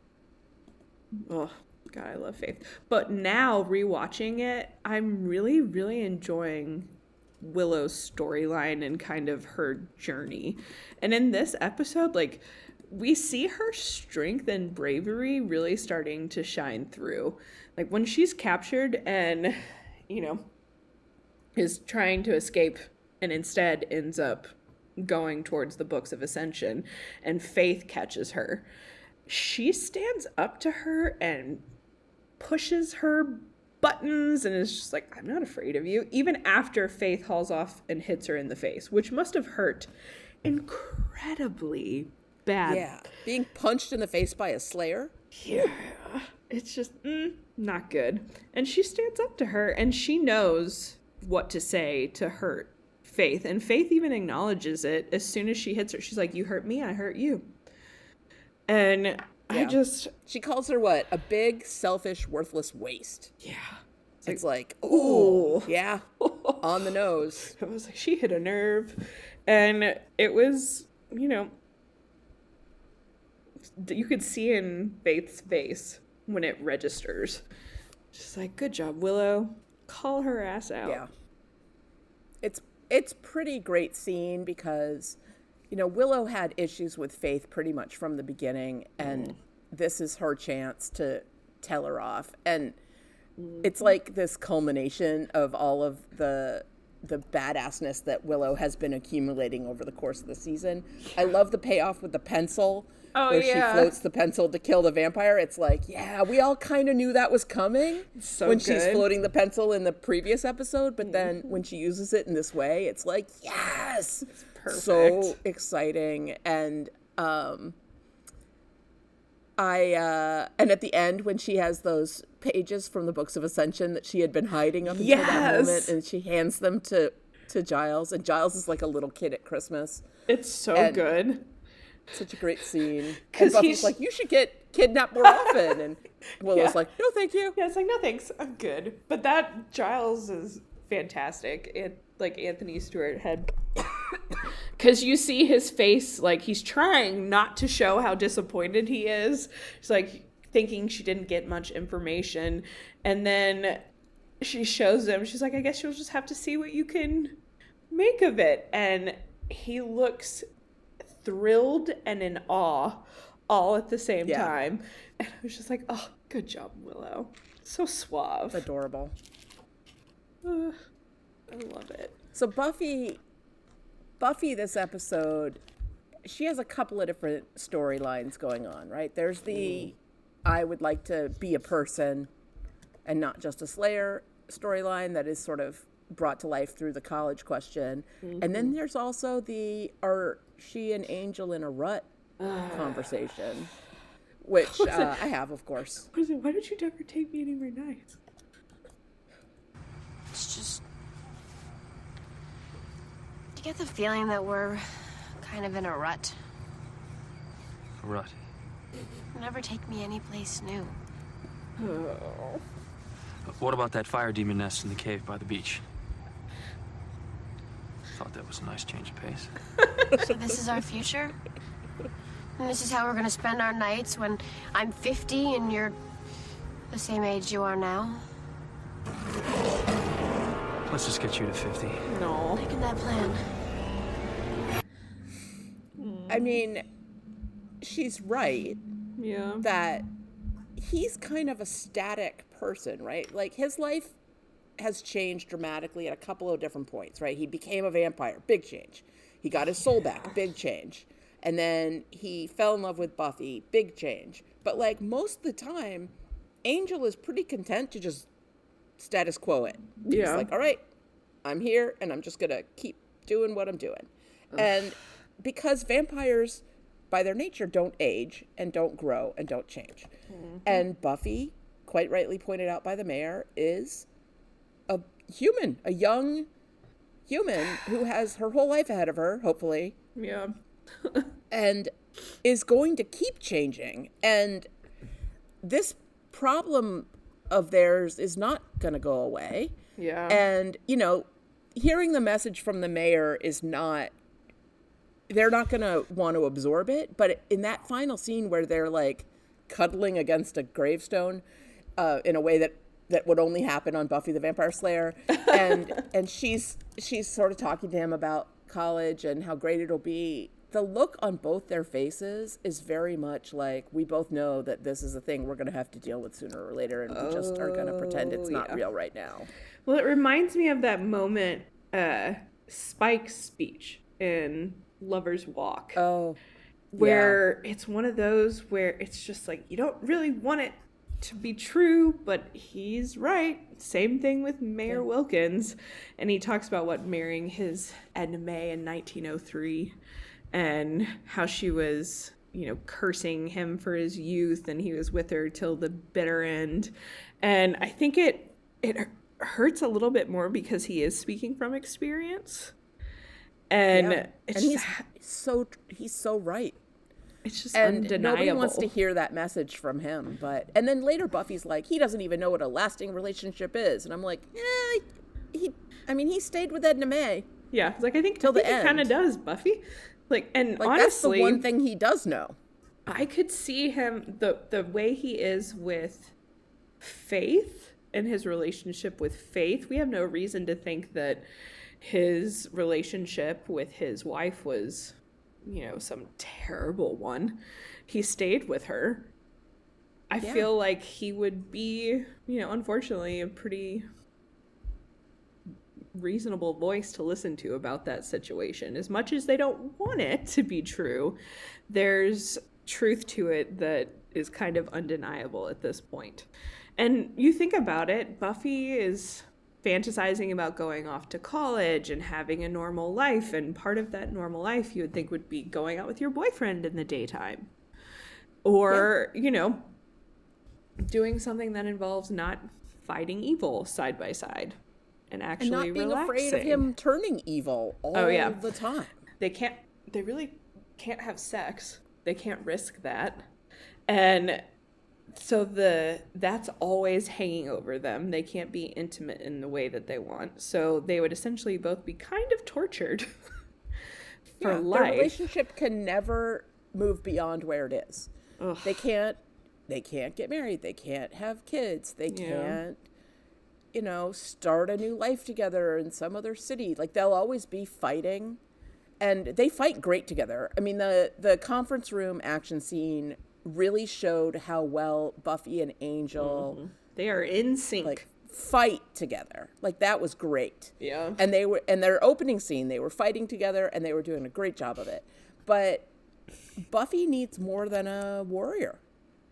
Oh, God, I love Faith. But now, rewatching it, I'm really, really enjoying Willow's storyline and kind of her journey. And in this episode, like, we see her strength and bravery really starting to shine through. Like, when she's captured and, you know, is trying to escape and instead ends up going towards the books of Ascension, and Faith catches her, she stands up to her and pushes her buttons and is just like, I'm not afraid of you, even after Faith hauls off and hits her in the face, which must have hurt incredibly bad. Yeah, being punched in the face by a slayer. Yeah, it's just not good. And she stands up to her, and she knows what to say to hurt Faith, and Faith even acknowledges it as soon as she hits her. She's like, you hurt me, I hurt you. And yeah. She calls her what? A big, selfish, worthless waste. Yeah. It's like, ooh, yeah, on the nose. It was like, she hit a nerve. And it was, you know, you could see in Faith's face when it registers. Just like, good job, Willow. Call her ass out. Yeah. It's pretty great scene because, you know, Willow had issues with Faith pretty much from the beginning, and this is her chance to tell her off. And it's like this culmination of all of the badassness that Willow has been accumulating over the course of the season. I love the payoff with the pencil. Where she floats the pencil to kill the vampire. It's like, yeah, we all kind of knew that was coming she's floating the pencil in the previous episode. But then when she uses it in this way, it's like, yes, it's perfect. So exciting. And and at the end, when she has those pages from the Books of Ascension that she had been hiding up until that moment, and she hands them to Giles, and Giles is like a little kid at Christmas. It's so good. Such a great scene. And Buffy's like, you should get kidnapped more often. And Willow's like, no, thank you. Yeah, it's like, no, thanks. I'm good. But that Giles is fantastic. Like Anthony Stewart had. Because you see his face, like, he's trying not to show how disappointed he is. He's like thinking she didn't get much information. And then she shows him. She's like, I guess you'll just have to see what you can make of it. And he looks thrilled and in awe all at the same time. And I was just like, oh, good job, Willow. So suave. Adorable. I love it. So Buffy this episode, she has a couple of different storylines going on, right? There's the I would like to be a person and not just a slayer storyline that is sort of brought to life through the college question. And then there's also the are she and Angel in a rut conversation, which I have, of course. Why don't you ever take me anywhere nice? It's just, do you get the feeling that we're kind of in a rut? A rut? You'll never take me anyplace new. Oh. What about that fire demon nest in the cave by the beach? Thought that was a nice change of pace. So this is our future? And this is how we're gonna spend our nights when I'm 50 and you're the same age you are now? Let's just get you to 50. No. Making that plan. I mean, she's right. Yeah. That he's kind of a static person, right? Like, his life has changed dramatically at a couple of different points, right? He became a vampire, big change. He got his soul back, big change. And then he fell in love with Buffy, big change. But, like, most of the time, Angel is pretty content to just status quo it. Yeah. He's like, all right, I'm here, and I'm just going to keep doing what I'm doing. And because vampires, by their nature, don't age and don't grow and don't change. And Buffy, quite rightly pointed out by the mayor, is a human, a young human who has her whole life ahead of her, hopefully. Yeah. And is going to keep changing. And this problem of theirs is not going to go away. Yeah. And, you know, hearing the message from the mayor is not they're not going to want to absorb it. But in that final scene where they're like cuddling against a gravestone in a way that would only happen on Buffy the Vampire Slayer, and she's sort of talking to him about college and how great it'll be. The look on both their faces is very much like, we both know that this is a thing we're going to have to deal with sooner or later, and we just are going to pretend it's not real right now. Well, it reminds me of that moment, Spike's speech in Lover's Walk. Oh, where it's one of those where it's just like, you don't really want it to be true, but he's right. Same thing with Mayor Wilkins. And he talks about what marrying his Edna May in 1903 and how she was, you know, cursing him for his youth, and he was with her till the bitter end. And I think it hurts a little bit more because he is speaking from experience. And it's he's so right. It's just undeniable. Nobody wants to hear that message from him. And then later Buffy's like, he doesn't even know what a lasting relationship is. And I'm like, he stayed with Edna May. Yeah, like I think he kind of does, Buffy. Honestly, that's the one thing he does know. I could see him, the way he is with Faith and his relationship with Faith. We have no reason to think that his relationship with his wife was, you know, some terrible one. He stayed with her. I feel like he would be, you know, unfortunately, a pretty reasonable voice to listen to about that situation. As much as they don't want it to be true, there's truth to it that is kind of undeniable at this point. And you think about it, Buffy is fantasizing about going off to college and having a normal life, and part of that normal life you would think would be going out with your boyfriend in the daytime, or you know, doing something that involves not fighting evil side by side and actually and not being relaxing. afraid of him turning evil all the time. They really can't have sex. They can't risk that. And so that's always hanging over them. They can't be intimate in the way that they want. So they would essentially both be kind of tortured for life. Their relationship can never move beyond where it is. Ugh. They can't get married. They can't have kids. They can't, you know, start a new life together in some other city. Like, they'll always be fighting, and they fight great together. I mean, the conference room action scene really showed how well Buffy and Angel they are in sync, like, fight together. Like, that was great. Yeah. And they were, in their opening scene, they were fighting together, and they were doing a great job of it. But Buffy needs more than a warrior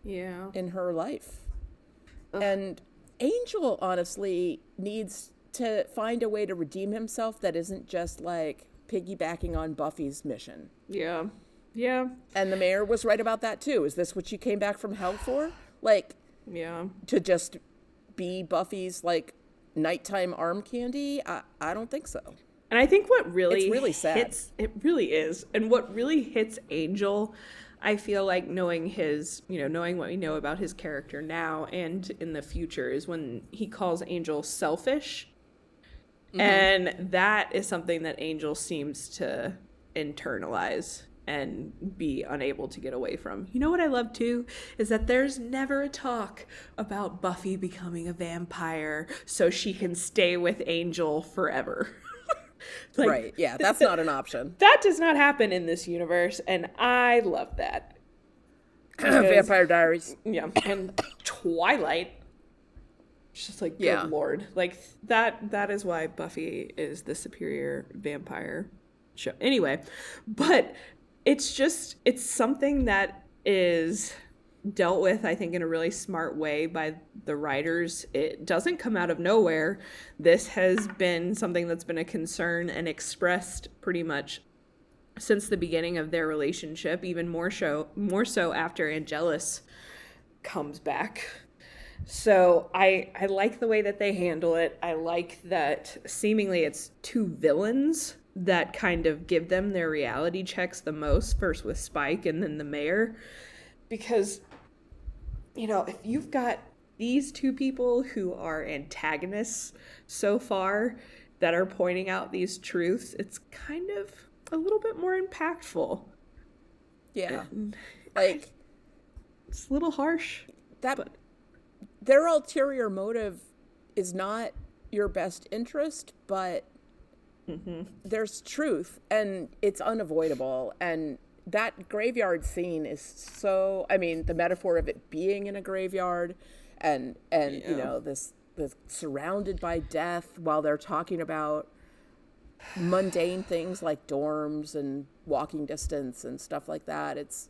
in her life. Ugh. And Angel, honestly, needs to find a way to redeem himself that isn't just, like, piggybacking on Buffy's mission. Yeah. Yeah. And the mayor was right about that, too. Is this what you came back from hell for? Like, to just be Buffy's, like, nighttime arm candy? I don't think so. And I think what really it's really sad. It really is. And what really hits Angel, I feel like, knowing what we know about his character now and in the future, is when he calls Angel selfish. Mm-hmm. And that is something that Angel seems to internalize and be unable to get away from. You know what I love too is that there's never a talk about Buffy becoming a vampire so she can stay with Angel forever. Like, right, yeah, that's not an option. That does not happen in this universe, and I love that. Vampire Diaries. Yeah, and Twilight. It's just like, good Lord. Like, that is why Buffy is the superior vampire show. Anyway, but it's something that is dealt with, I think, in a really smart way by the writers. It doesn't come out of nowhere. This has been something that's been a concern and expressed pretty much since the beginning of their relationship, even more so after Angelus comes back. So I like the way that they handle it. I like that seemingly it's two villains that kind of give them their reality checks the most, first with Spike and then the mayor. Because, you know, if you've got these two people who are antagonists so far that are pointing out these truths, it's kind of a little bit more impactful. Yeah. And Like, it's a little harsh. Their ulterior motive is not your best interest, but there's truth, and it's unavoidable. And that graveyard scene is so, I mean, the metaphor of it being in a graveyard and you know, this surrounded by death while they're talking about mundane things like dorms and walking distance and stuff like that. It's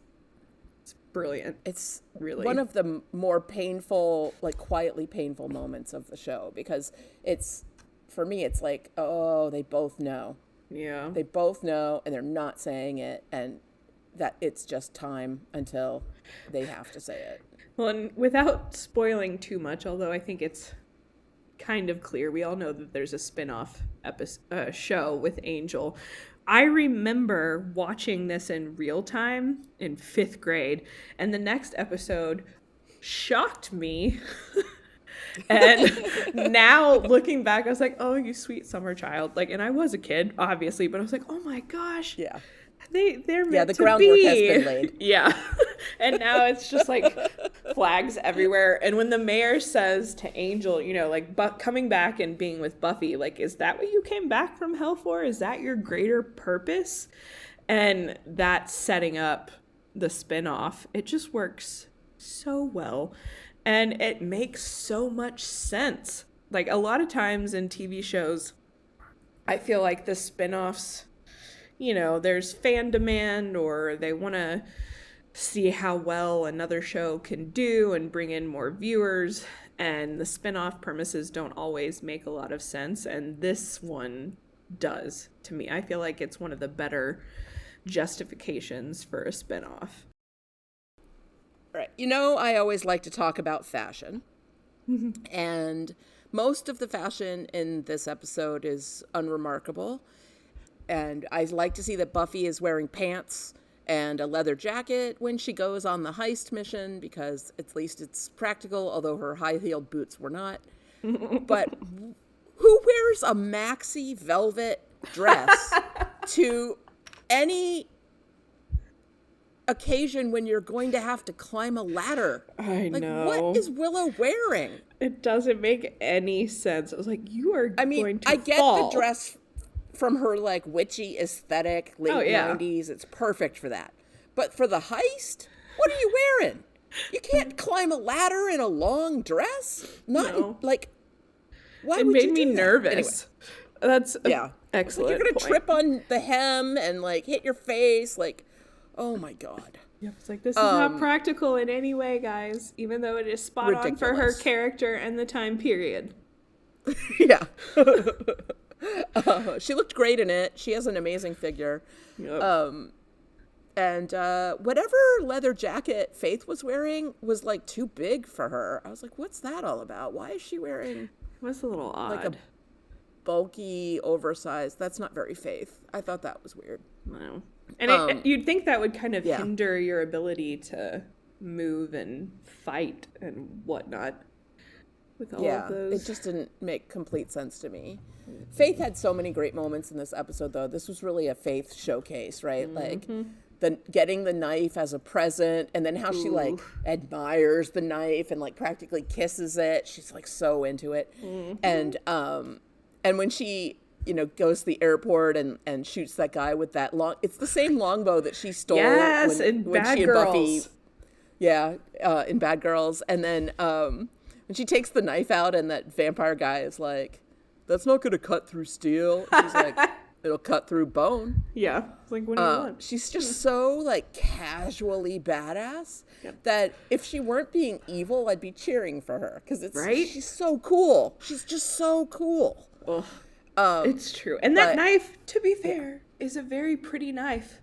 brilliant. It's really one of the more painful, like quietly painful moments of the show, because it's, for me, it's like, oh, they both know. Yeah. They both know, and they're not saying it, and that it's just time until they have to say it. Well, and without spoiling too much, although I think it's kind of clear, we all know that there's a spin-off show with Angel. I remember watching this in real time in 5th grade, and the next episode shocked me. And now looking back, I was like, oh, you sweet summer child. Like, and I was a kid, obviously, but I was like, oh my gosh. Yeah. They're meant the to groundwork be. has been laid. Yeah. And now it's just like flags everywhere. And when the mayor says to Angel, you know, like, coming back and being with Buffy, like, is that what you came back from hell for? Is that your greater purpose? And that setting up the spinoff, it just works so well. And it makes so much sense. Like, a lot of times in TV shows, I feel like the spinoffs, you know, there's fan demand, or they want to see how well another show can do and bring in more viewers, and the spinoff premises don't always make a lot of sense, and this one does to me. I feel like it's one of the better justifications for a spinoff. Right. You know, I always like to talk about fashion. And most of the fashion in this episode is unremarkable. And I like to see that Buffy is wearing pants and a leather jacket when she goes on the heist mission, because at least it's practical, although her high-heeled boots were not. But who wears a maxi velvet dress to any occasion when you're going to have to climb a ladder? I know. What is Willow wearing? It doesn't make any sense. I was like, you are going to I get fall. the dress from her, like, witchy aesthetic, late 90s. It's perfect for that. But for the heist, what are you wearing? You can't climb a ladder in a long dress? Like, why it would made you me do that? nervous. Anyway. That's excellent. Like, you're going to point. trip on the hem and, like, hit your face. Like, oh, my God. Yep, it's like, this is not practical in any way, guys, even though it is spot on for her character and the time period. Yeah. She looked great in it. She has an amazing figure. Yep. And whatever leather jacket Faith was wearing was, like, too big for her. I was like, what's that all about? Why is she wearing... It was a little odd. Like a bulky, oversized... That's not very Faith. I thought that was weird. No. And you'd think that would kind of hinder your ability to move and fight and whatnot with all of those. It just didn't make complete sense to me. Faith had so many great moments in this episode, though. This was really a Faith showcase, right? Like, getting the knife as a present, and then how she, like, admires the knife and, like, practically kisses it. She's, like, so into it. And when she... you know, goes to the airport and shoots that guy with that it's the same longbow that she stole in when Bad she Girls. And Buffy, in Bad Girls. And then when she takes the knife out and that vampire guy is like, that's not going to cut through steel. She's like, it'll cut through bone. Yeah. It's like, what do you want? She's just so, like, casually badass that if she weren't being evil, I'd be cheering for her. Because she's so cool. She's just so cool. Ugh. It's true. And that knife, to be fair, is a very pretty knife.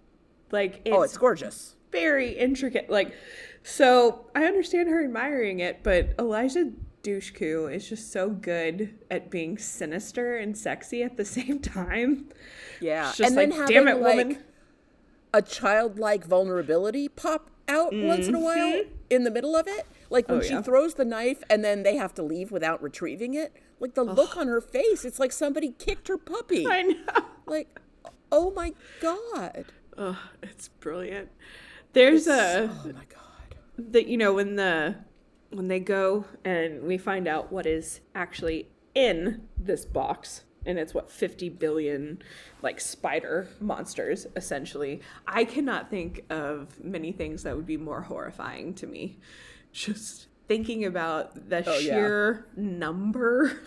Like, it's gorgeous. Very intricate. Like, so I understand her admiring it, but Elijah Dushku is just so good at being sinister and sexy at the same time. Yeah. It's just and like, then having, damn it, woman. like, a childlike vulnerability pop out once in a while in the middle of it. Like, when she throws the knife and then they have to leave without retrieving it. Like, the look on her face, it's like somebody kicked her puppy. I know. Like, Oh my God. Oh, it's brilliant. There's oh my God. When they go and we find out what is actually in this box, and it's 50 billion like spider monsters essentially. I cannot think of many things that would be more horrifying to me. Just thinking about the sheer number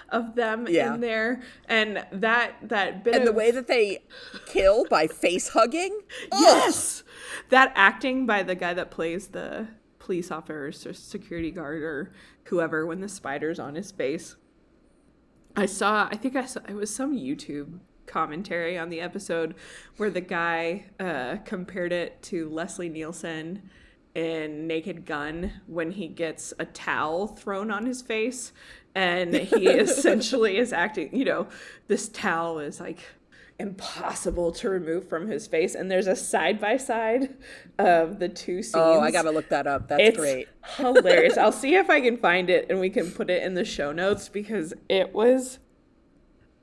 of them in there, and that bit and of the way that they kill by face hugging. Yes, that acting by the guy that plays the police officer or security guard or whoever when the spider's on his face. I saw it was some YouTube commentary on the episode where the guy compared it to Leslie Nielsen in Naked Gun when he gets a towel thrown on his face, and he essentially is acting, this towel is like impossible to remove from his face, and there's a side-by-side of the two scenes. Oh, I gotta look that up. That's great. Hilarious. I'll see if I can find it and we can put it in the show notes, because it was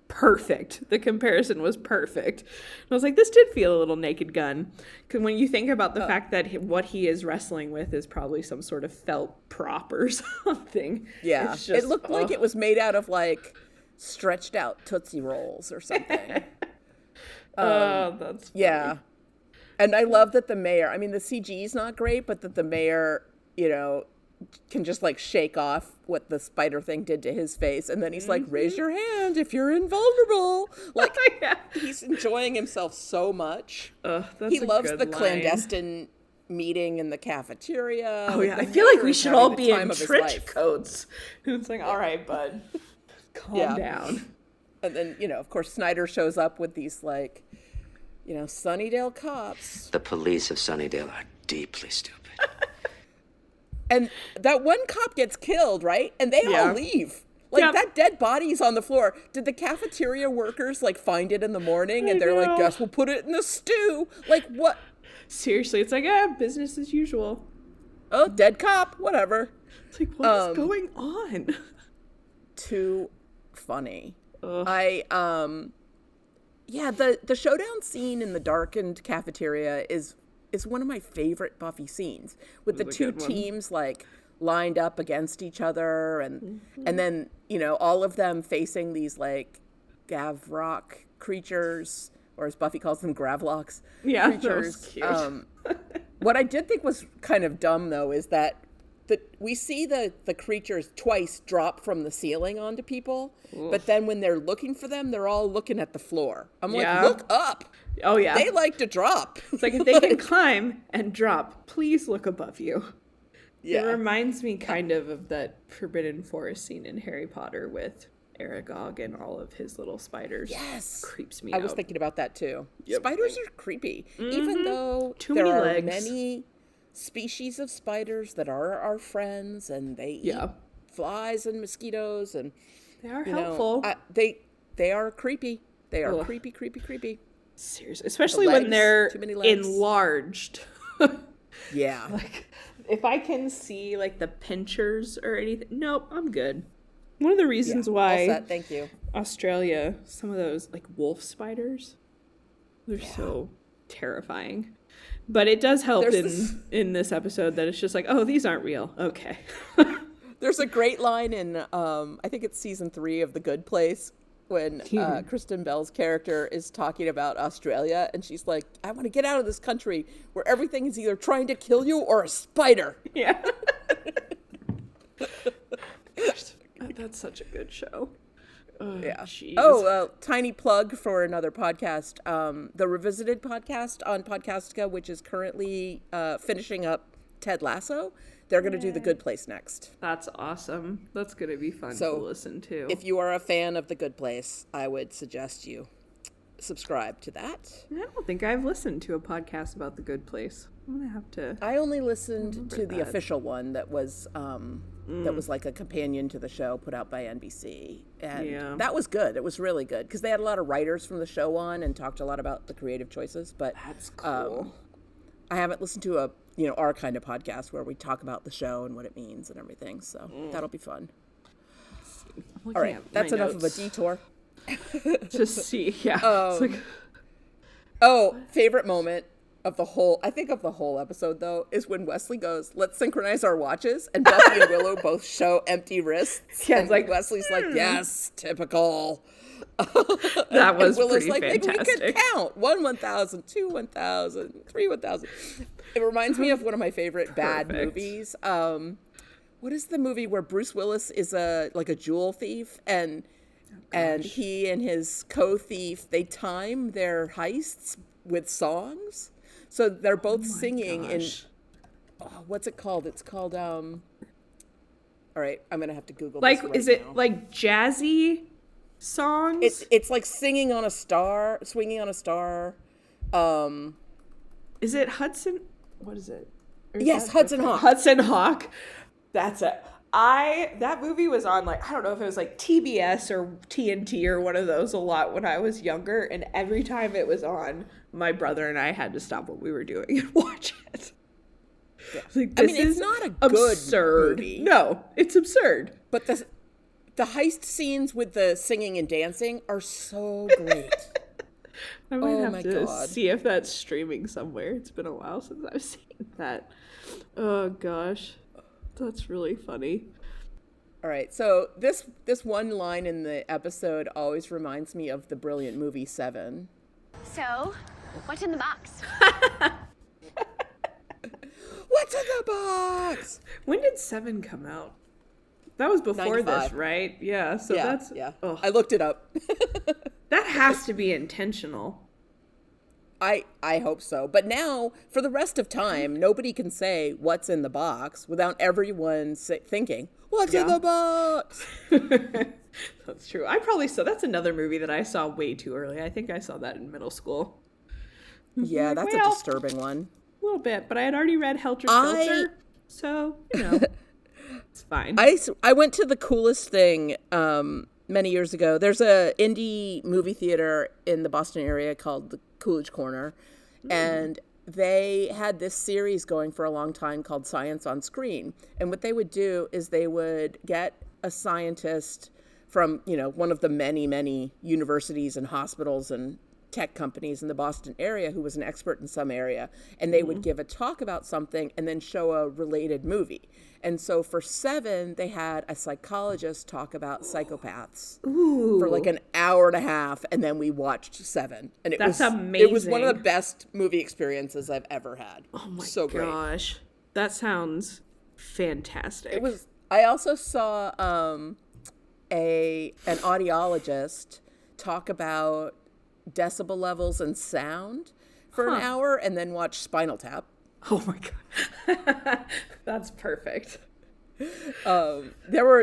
perfect. The comparison was perfect. And I was like, this did feel a little Naked Gun. Because when you think about the fact that what he is wrestling with is probably some sort of felt prop or something. Yeah. Just, it looked like it was made out of like stretched out Tootsie Rolls or something. That's funny. Yeah. And I love that the mayor, I mean, the CG is not great, but that the mayor, can just like shake off what the spider thing did to his face, and then he's like, raise your hand if you're invulnerable. Like, he's enjoying himself so much. He loves the clandestine meeting in the cafeteria. Oh yeah, I feel like we should all be in trench coats. It's like, all right, bud, calm down. And then, of course, Snyder shows up with these like, Sunnydale cops. The police of Sunnydale are deeply stupid. And that one cop gets killed, right? And they all leave. Like, that dead body's on the floor. Did the cafeteria workers, like, find it in the morning? And they're like, guess we'll put it in the stew. Like, what? Seriously, it's like, business as usual. Oh, dead cop, whatever. It's like, what is going on? Too funny. Ugh. The showdown scene in the darkened cafeteria is one of my favorite Buffy scenes, with the two teams like lined up against each other, and then all of them facing these like Gavrock creatures, or as Buffy calls them, Gravlocks creatures. That was cute. What I did think was kind of dumb though is that we see the creatures twice drop from the ceiling onto people, but then when they're looking for them, they're all looking at the floor. I'm like, look up. Oh yeah, they like to drop. It's like, if they can climb and drop, please look above you. Yeah. It reminds me kind of that Forbidden Forest scene in Harry Potter with Aragog and all of his little spiders. Yes, creeps me out. I was thinking about that too. Yep. Spiders are creepy, even though there are legs. Many species of spiders that are our friends, and they eat flies and mosquitoes, and they are helpful. They are creepy. They are creepy. Seriously, especially when they're enlarged. Yeah. Like, if I can see like the pinchers or anything, nope, I'm good. One of the reasons why thank you. Australia, some of those like wolf spiders, they're so terrifying. But it does help in this episode that it's just like, oh, these aren't real. Okay. There's a great line in, I think it's season 3 of The Good Place, when Kristen Bell's character is talking about Australia, and she's like, I want to get out of this country where everything is either trying to kill you or a spider. Yeah. That's such a good show. Yeah. Geez. Tiny plug for another podcast, the Revisited podcast on Podcastica, which is currently finishing up Ted Lasso. They're going to do The Good Place next. That's awesome. That's going to be fun to listen to. If you are a fan of The Good Place, I would suggest you subscribe to that. I don't think I've listened to a podcast about The Good Place. I'm going to have to. I only listened to the official one that was like a companion to the show put out by NBC. And that was good. It was really good because they had a lot of writers from the show on and talked a lot about the creative choices. But that's cool. I haven't listened to our kind of podcast where we talk about the show and what it means and everything. So that'll be fun. All right. That's enough of a detour. Just see. Yeah. It's like... Oh, favorite moment of the whole episode, though, is when Wesley goes, let's synchronize our watches, and Buffy and Willow both show empty wrists. Yeah, and it's Wesley's like, yes, typical. That was Willow's pretty like, fantastic. maybe we could count 1 1,000, 2 1,000, 3 1,000. It reminds me of one of my favorite bad movies. What is the movie where Bruce Willis is a jewel thief, and he and his co-thief, they time their heists with songs, so they're both singing in what's it called? It's called all right, I'm gonna have to Google like this right is it now. like jazzy songs? It's like singing on a star, swinging on a star. Is it Hudson? What is it? Yes, Hudson Hawk. Hudson Hawk. That's it. That movie was on, like, I don't know if it was like TBS or TNT or one of those a lot when I was younger, and every time it was on, my brother and I had to stop what we were doing and watch it. Yeah. Like, I mean, it's not a good absurd movie. No, it's absurd. But the heist scenes with the singing and dancing are so great. I might have to see if that's streaming somewhere. It's been a while since I've seen that. Oh gosh, that's really funny. All right, so this one line in the episode always reminds me of the brilliant movie Seven. So, what's in the box? What's in the box? When did Seven come out? That was before 95. this, right? Yeah. So that's Ugh. I looked it up. That has to be intentional. I hope so. But now, for the rest of time, nobody can say what's in the box without everyone thinking, what's in the box? That's true. I probably saw, that's another movie that I saw way too early. I think I saw that in middle school. Yeah, that's a disturbing one. A little bit, but I had already read Helter Skelter, so, it's fine. I went to the coolest thing many years ago. There's a indie movie theater in the Boston area called the Coolidge Corner, and they had this series going for a long time called Science on Screen. And what they would do is they would get a scientist from, one of the many, many universities and hospitals and tech companies in the Boston area who was an expert in some area, and they would give a talk about something and then show a related movie. And so for Seven, they had a psychologist talk about psychopaths for like an hour and a half, and then we watched Seven. And That's amazing. It was one of the best movie experiences I've ever had. Oh my gosh. Great. That sounds fantastic. I also saw an audiologist talk about decibel levels and sound for an hour, and then watch Spinal Tap. Oh my god. That's perfect. There were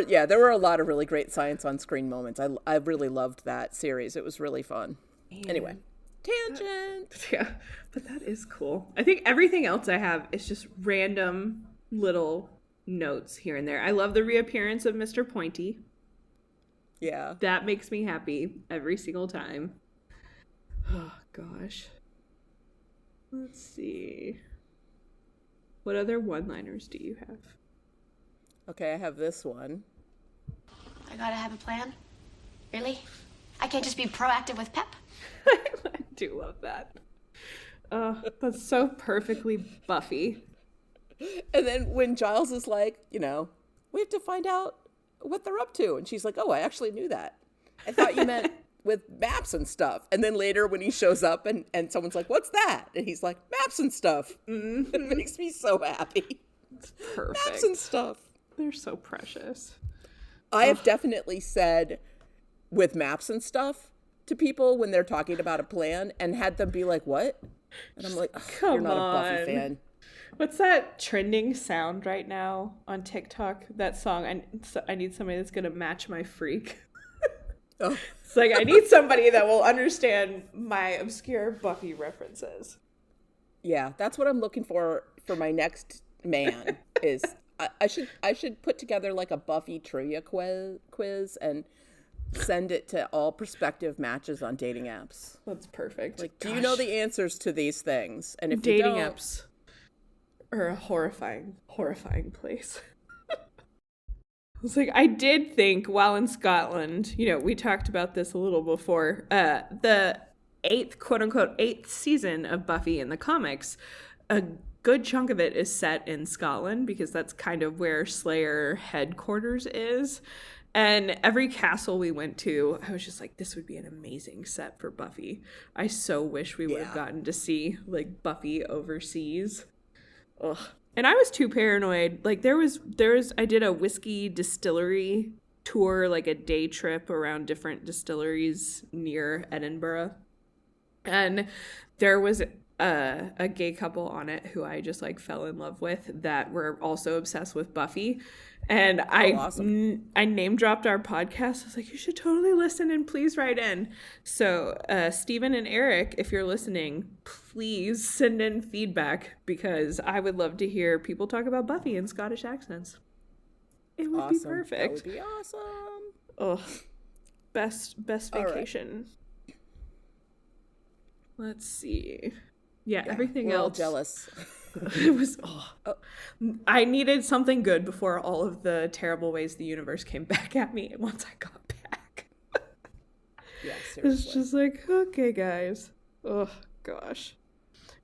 a lot of really great Science on Screen moments. I really loved that series. It was really fun. Anyway, tangent. Yeah, but that is cool. I think everything else I have is just random little notes here and there. I love the reappearance of Mr. Pointy. Yeah. That makes me happy every single time. Oh gosh. Let's see. What other one-liners do you have? Okay, I have this one. I gotta have a plan? Really? I can't just be proactive with Pep? I do love that. That's so perfectly Buffy. And then when Giles is like, we have to find out what they're up to. And she's like, oh, I actually knew that. I thought you meant with maps and stuff. And then later when he shows up and someone's like, what's that? And he's like, maps and stuff. Mm-hmm. It makes me so happy. It's perfect. Maps and stuff. They're so precious. I have definitely said with maps and stuff to people when they're talking about a plan and had them be like, what? And I'm like, you're not a Buffy fan. What's that trending sound right now on TikTok? That song, I need somebody that's going to match my freak. Oh. It's like, I need somebody that will understand my obscure Buffy references. Yeah, that's what I'm looking for my next man is I should put together like a Buffy trivia quiz and send it to all prospective matches on dating apps. That's perfect. Like, do you know the answers to these things? And if dating you don't, apps are a horrifying place. It's like, I did think while in Scotland, we talked about this a little before, the eighth season of Buffy in the comics, a good chunk of it is set in Scotland because that's kind of where Slayer headquarters is. And every castle we went to, I was just like, this would be an amazing set for Buffy. I so wish we would have gotten to see like Buffy overseas. Ugh. And I was too paranoid. Like I did a whiskey distillery tour, like a day trip around different distilleries near Edinburgh. And there was a gay couple on it who I just like fell in love with that were also obsessed with Buffy. And awesome. I name dropped our podcast. I was like, you should totally listen and please write in. So Stephen and Eric, if you're listening, please send in feedback because I would love to hear people talk about Buffy in Scottish accents. It would be perfect. That would be awesome. Oh, best vacation. Right. Let's see. Yeah, everything we're else. All jealous. It was. I needed something good before all of the terrible ways the universe came back at me. Once I got back, yeah, seriously. It's just like, okay, guys. Oh gosh,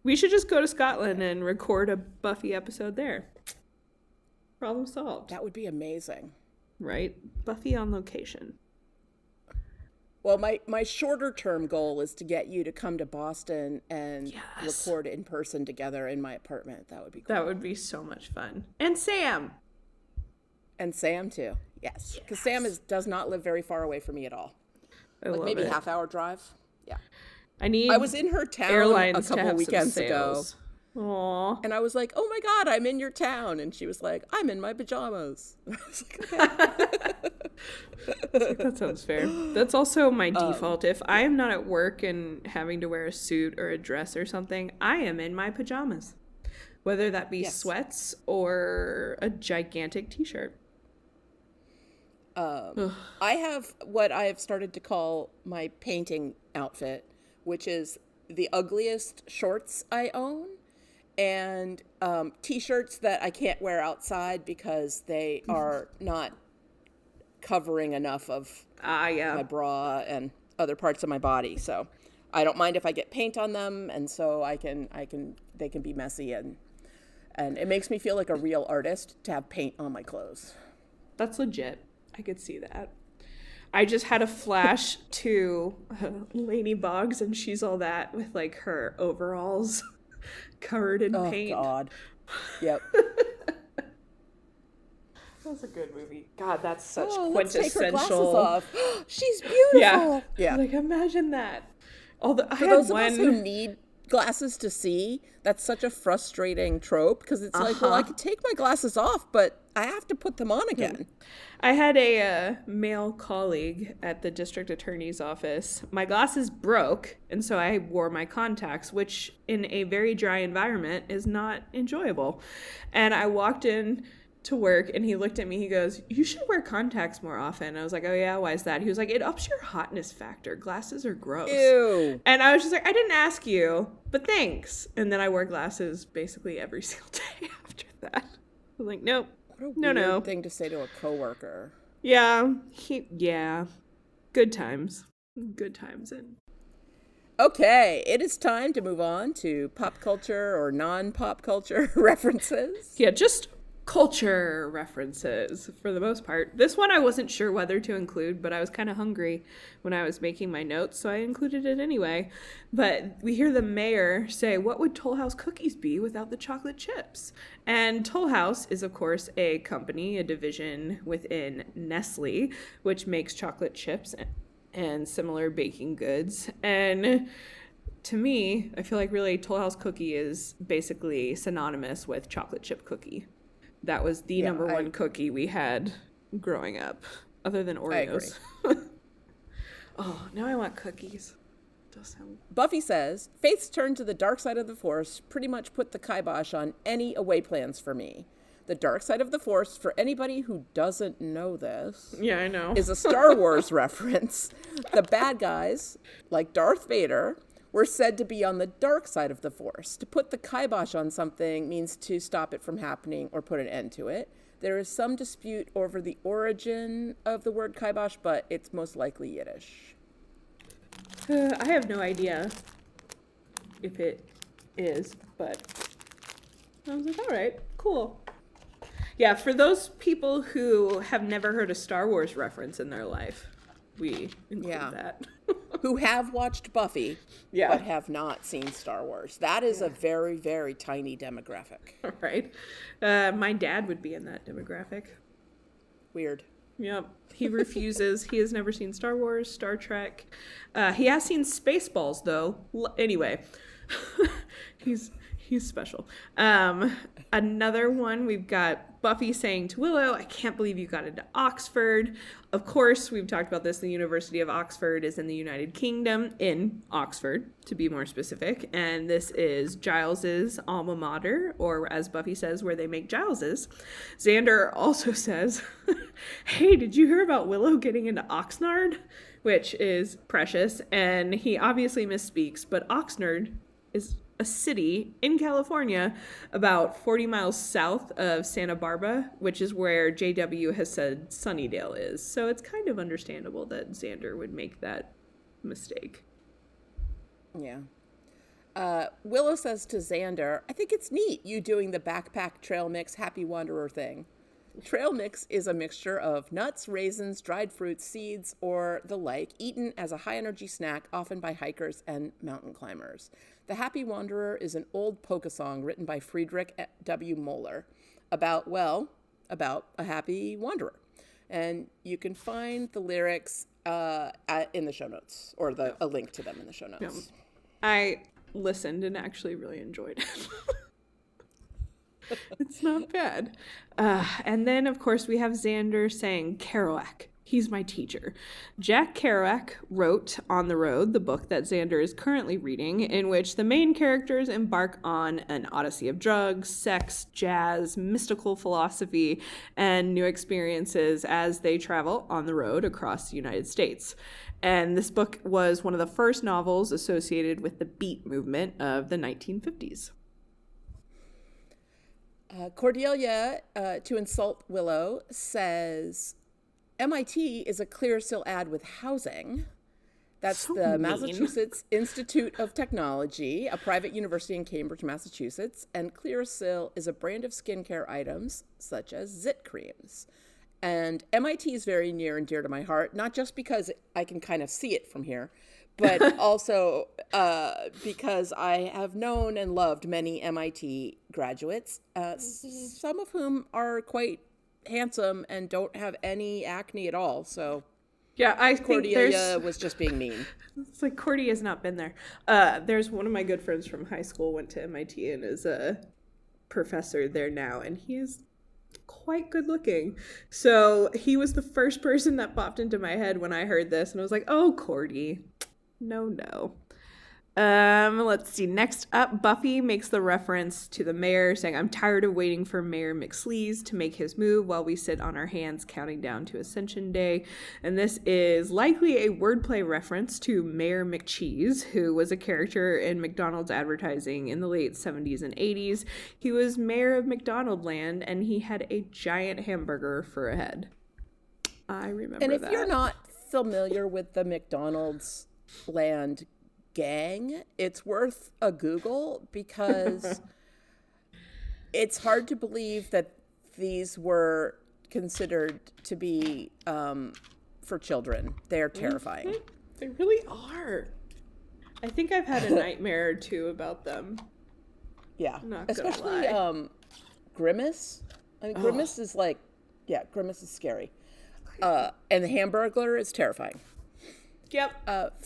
we should just go to Scotland and record a Buffy episode there. Problem solved. That would be amazing. Right? Buffy on location. Well, my shorter term goal is to get you to come to Boston and record in person together in my apartment. That would be cool. That would be so much fun. And Sam. And Sam too. Yes. Because Sam does not live very far away from me at all. Like maybe a half-hour drive. Yeah. I was in her town a couple weekends ago. Aww. And I was like, oh my God, I'm in your town. And she was like, I'm in my pajamas. I was like, okay. That sounds fair. That's also my default. If I am not at work and having to wear a suit or a dress or something, I am in my pajamas. Whether that be sweats or a gigantic t-shirt. I have what I have started to call my painting outfit, which is the ugliest shorts I own. And t-shirts that I can't wear outside because they are not covering enough of my bra and other parts of my body. So I don't mind if I get paint on them, and so they can be messy, and it makes me feel like a real artist to have paint on my clothes. That's legit. I could see that. I just had a flash to Lainey Boggs, and she's all that with like her overalls covered in paint. Oh God. Yep. That's a good movie. God, that's such quintessential. Let's take her glasses off. She's beautiful. Yeah. Like imagine that. For those of us who need glasses to see, that's such a frustrating trope because it's like, well, I could take my glasses off, but I have to put them on again. I had a male colleague at the district attorney's office. My glasses broke, and so I wore my contacts, which in a very dry environment is not enjoyable. And I walked in to work, and he looked at me, he goes, you should wear contacts more often. I was like, oh yeah, why is that? He was like, it ups your hotness factor. Glasses are gross. Ew. And I was just like, I didn't ask you, but thanks. And then I wore glasses basically every single day after that. I was like, nope. What a weird thing to say to a coworker. Yeah. Good times. Okay, it is time to move on to pop culture or non-pop culture references. Yeah, just culture references for the most part. This one I wasn't sure whether to include, but I was kind of hungry when I was making my notes, so I included it anyway. But we hear the mayor say, what would Toll House cookies be without the chocolate chips? And Toll House is, of course, a company, a division within Nestle, which makes chocolate chips and similar baking goods. And to me, I feel like really Toll House cookie is basically synonymous with chocolate chip cookie. That was the number one cookie we had growing up, other than Oreos. Oh, now I want cookies. Buffy says, Faith's turn to the dark side of the Force pretty much put the kibosh on any away plans for me. The dark side of the Force, for anybody who doesn't know this, yeah, I know, is a Star Wars reference. The bad guys, like Darth Vader, were said to be on the dark side of the Force. To put the kibosh on something means to stop it from happening or put an end to it. There is some dispute over the origin of the word kibosh, but it's most likely Yiddish. I have no idea if it is, but I was like, all right, cool. Yeah, for those people who have never heard a Star Wars reference in their life, we include that. Who have watched Buffy, but have not seen Star Wars. That is a very, very tiny demographic. Right. My dad would be in that demographic. Weird. Yep. He refuses. He has never seen Star Wars, Star Trek. He has seen Spaceballs, though. Anyway, he's special. Another one, we've got Buffy saying to Willow, I can't believe you got into Oxford. Of course, we've talked about this. The University of Oxford is in the United Kingdom, in Oxford, to be more specific. And this is Giles's alma mater, or as Buffy says, where they make Giles's. Xander also says, hey, did you hear about Willow getting into Oxnard? Which is precious. And he obviously misspeaks, but Oxnard is a city in California about 40 miles south of Santa Barbara, which is where JW has said Sunnydale is. So it's kind of understandable that Xander would make that mistake. Yeah. Willow says to Xander, I think it's neat you doing the backpack trail mix happy wanderer thing. Trail mix is a mixture of nuts, raisins, dried fruits, seeds, or the like, eaten as a high-energy snack, often by hikers and mountain climbers. The Happy Wanderer is an old polka song written by Friedrich W. Moeller about a happy wanderer. And you can find the lyrics in the show notes, or a link to them in the show notes. Yeah. I listened and actually really enjoyed it. It's not bad. And then, of course, we have Xander saying, Kerouac, he's my teacher. Jack Kerouac wrote On the Road, the book that Xander is currently reading, in which the main characters embark on an odyssey of drugs, sex, jazz, mystical philosophy, and new experiences as they travel on the road across the United States. And this book was one of the first novels associated with the Beat movement of the 1950s. Cordelia, to insult Willow, says, MIT is a Clearasil ad with housing. That's so the mean. Massachusetts Institute of Technology, a private university in Cambridge, Massachusetts. And Clearasil is a brand of skincare items, such as Zit creams. And MIT is very near and dear to my heart, not just because I can kind of see it from here, but also because I have known and loved many MIT graduates, some of whom are quite handsome and don't have any acne at all. So yeah, I think Cordelia was just being mean. It's like Cordelia's not been there. There's one of my good friends from high school went to MIT and is a professor there now, and he is quite good looking. So he was the first person that popped into my head when I heard this, and I was like, oh, Cordy. No. Let's see. Next up, Buffy makes the reference to the mayor, saying, I'm tired of waiting for Mayor McSleaze to make his move while we sit on our hands counting down to Ascension Day. And this is likely a wordplay reference to Mayor McCheese, who was a character in McDonald's advertising in the late 70s and 80s. He was mayor of McDonaldland, and he had a giant hamburger for a head. I remember that. And if you're not familiar with the McDonald's land gang, it's worth a Google, because it's hard to believe that these were considered to be for children. They're terrifying. Mm-hmm. They really are. I think I've had a nightmare or two about them. Yeah, Not especially Grimace. I mean, Grimace is like, Grimace is scary, and the Hamburglar is terrifying. Yep.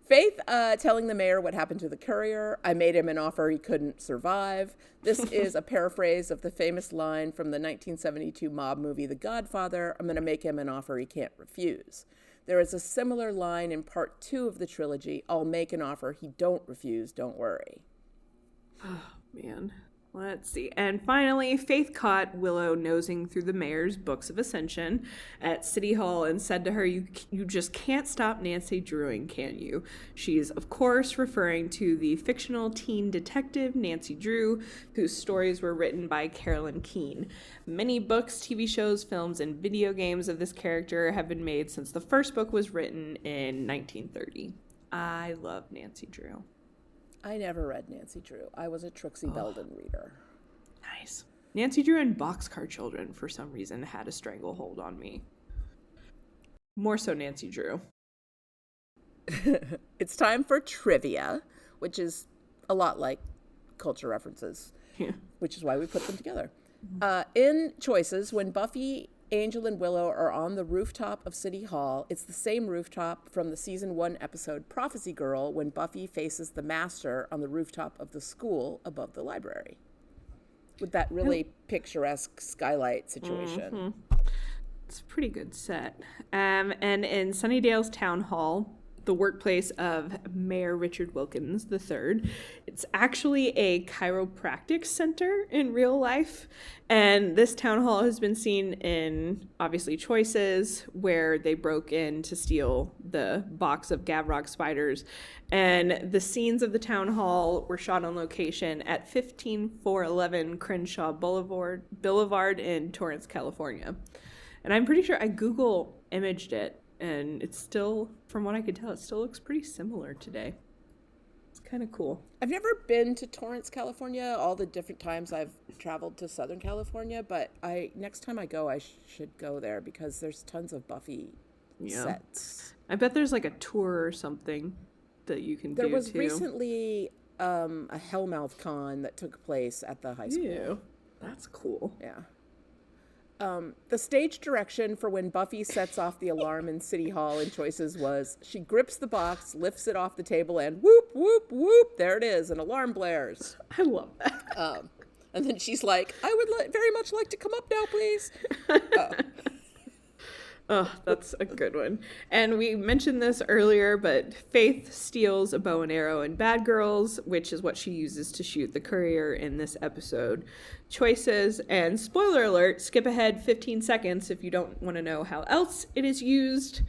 Faith telling the mayor what happened to the courier. I made him an offer he couldn't survive. This is a paraphrase of the famous line from the 1972 mob movie The Godfather. I'm going to make him an offer he can't refuse. There is a similar line in part 2 of the trilogy. I'll make an offer he don't refuse, don't worry. Oh, man. Let's see. And finally, Faith caught Willow nosing through the mayor's books of Ascension at City Hall and said to her, you just can't stop Nancy Drewing, can you? She's, of course, referring to the fictional teen detective Nancy Drew, whose stories were written by Carolyn Keene. Many books, TV shows, films, and video games of this character have been made since the first book was written in 1930. I love Nancy Drew. I never read Nancy Drew. I was a Trixie Belden reader. Nice. Nancy Drew and Boxcar Children, for some reason, had a stranglehold on me. More so Nancy Drew. It's time for trivia, which is a lot like culture references, which is why we put them together. In choices, when Buffy, Angel, and Willow are on the rooftop of City Hall, it's the same rooftop from the season 1 episode Prophecy Girl when Buffy faces the Master on the rooftop of the school above the library. With that really picturesque skylight situation. Mm-hmm. It's a pretty good set. And in Sunnydale's town hall, the workplace of Mayor Richard Wilkins III, it's actually a chiropractic center in real life. And this town hall has been seen in, obviously, Choices, where they broke in to steal the box of Gavrok spiders. And the scenes of the town hall were shot on location at 15411 Crenshaw Boulevard in Torrance, California. And I'm pretty sure I Google imaged it, and it's still, from what I could tell, it still looks pretty similar today. It's kind of cool. I've never been to Torrance, California, all the different times I've traveled to Southern California, but next time I go, I should go there because there's tons of Buffy sets. I bet there's like a tour or something that you can do, There was too. recently a Hellmouth Con that took place at the high school. Ew, that's cool. Yeah. The stage direction for when Buffy sets off the alarm in City Hall in Choices was she grips the box, lifts it off the table, and whoop, whoop, whoop, there it is, an alarm blares. I love that. And then she's like, I would very much like to come up now, please. Oh, that's a good one. And we mentioned this earlier, but Faith steals a bow and arrow in Bad Girls, which is what she uses to shoot the courier in this episode. Choices, and spoiler alert, skip ahead 15 seconds if you don't want to know how else it is used.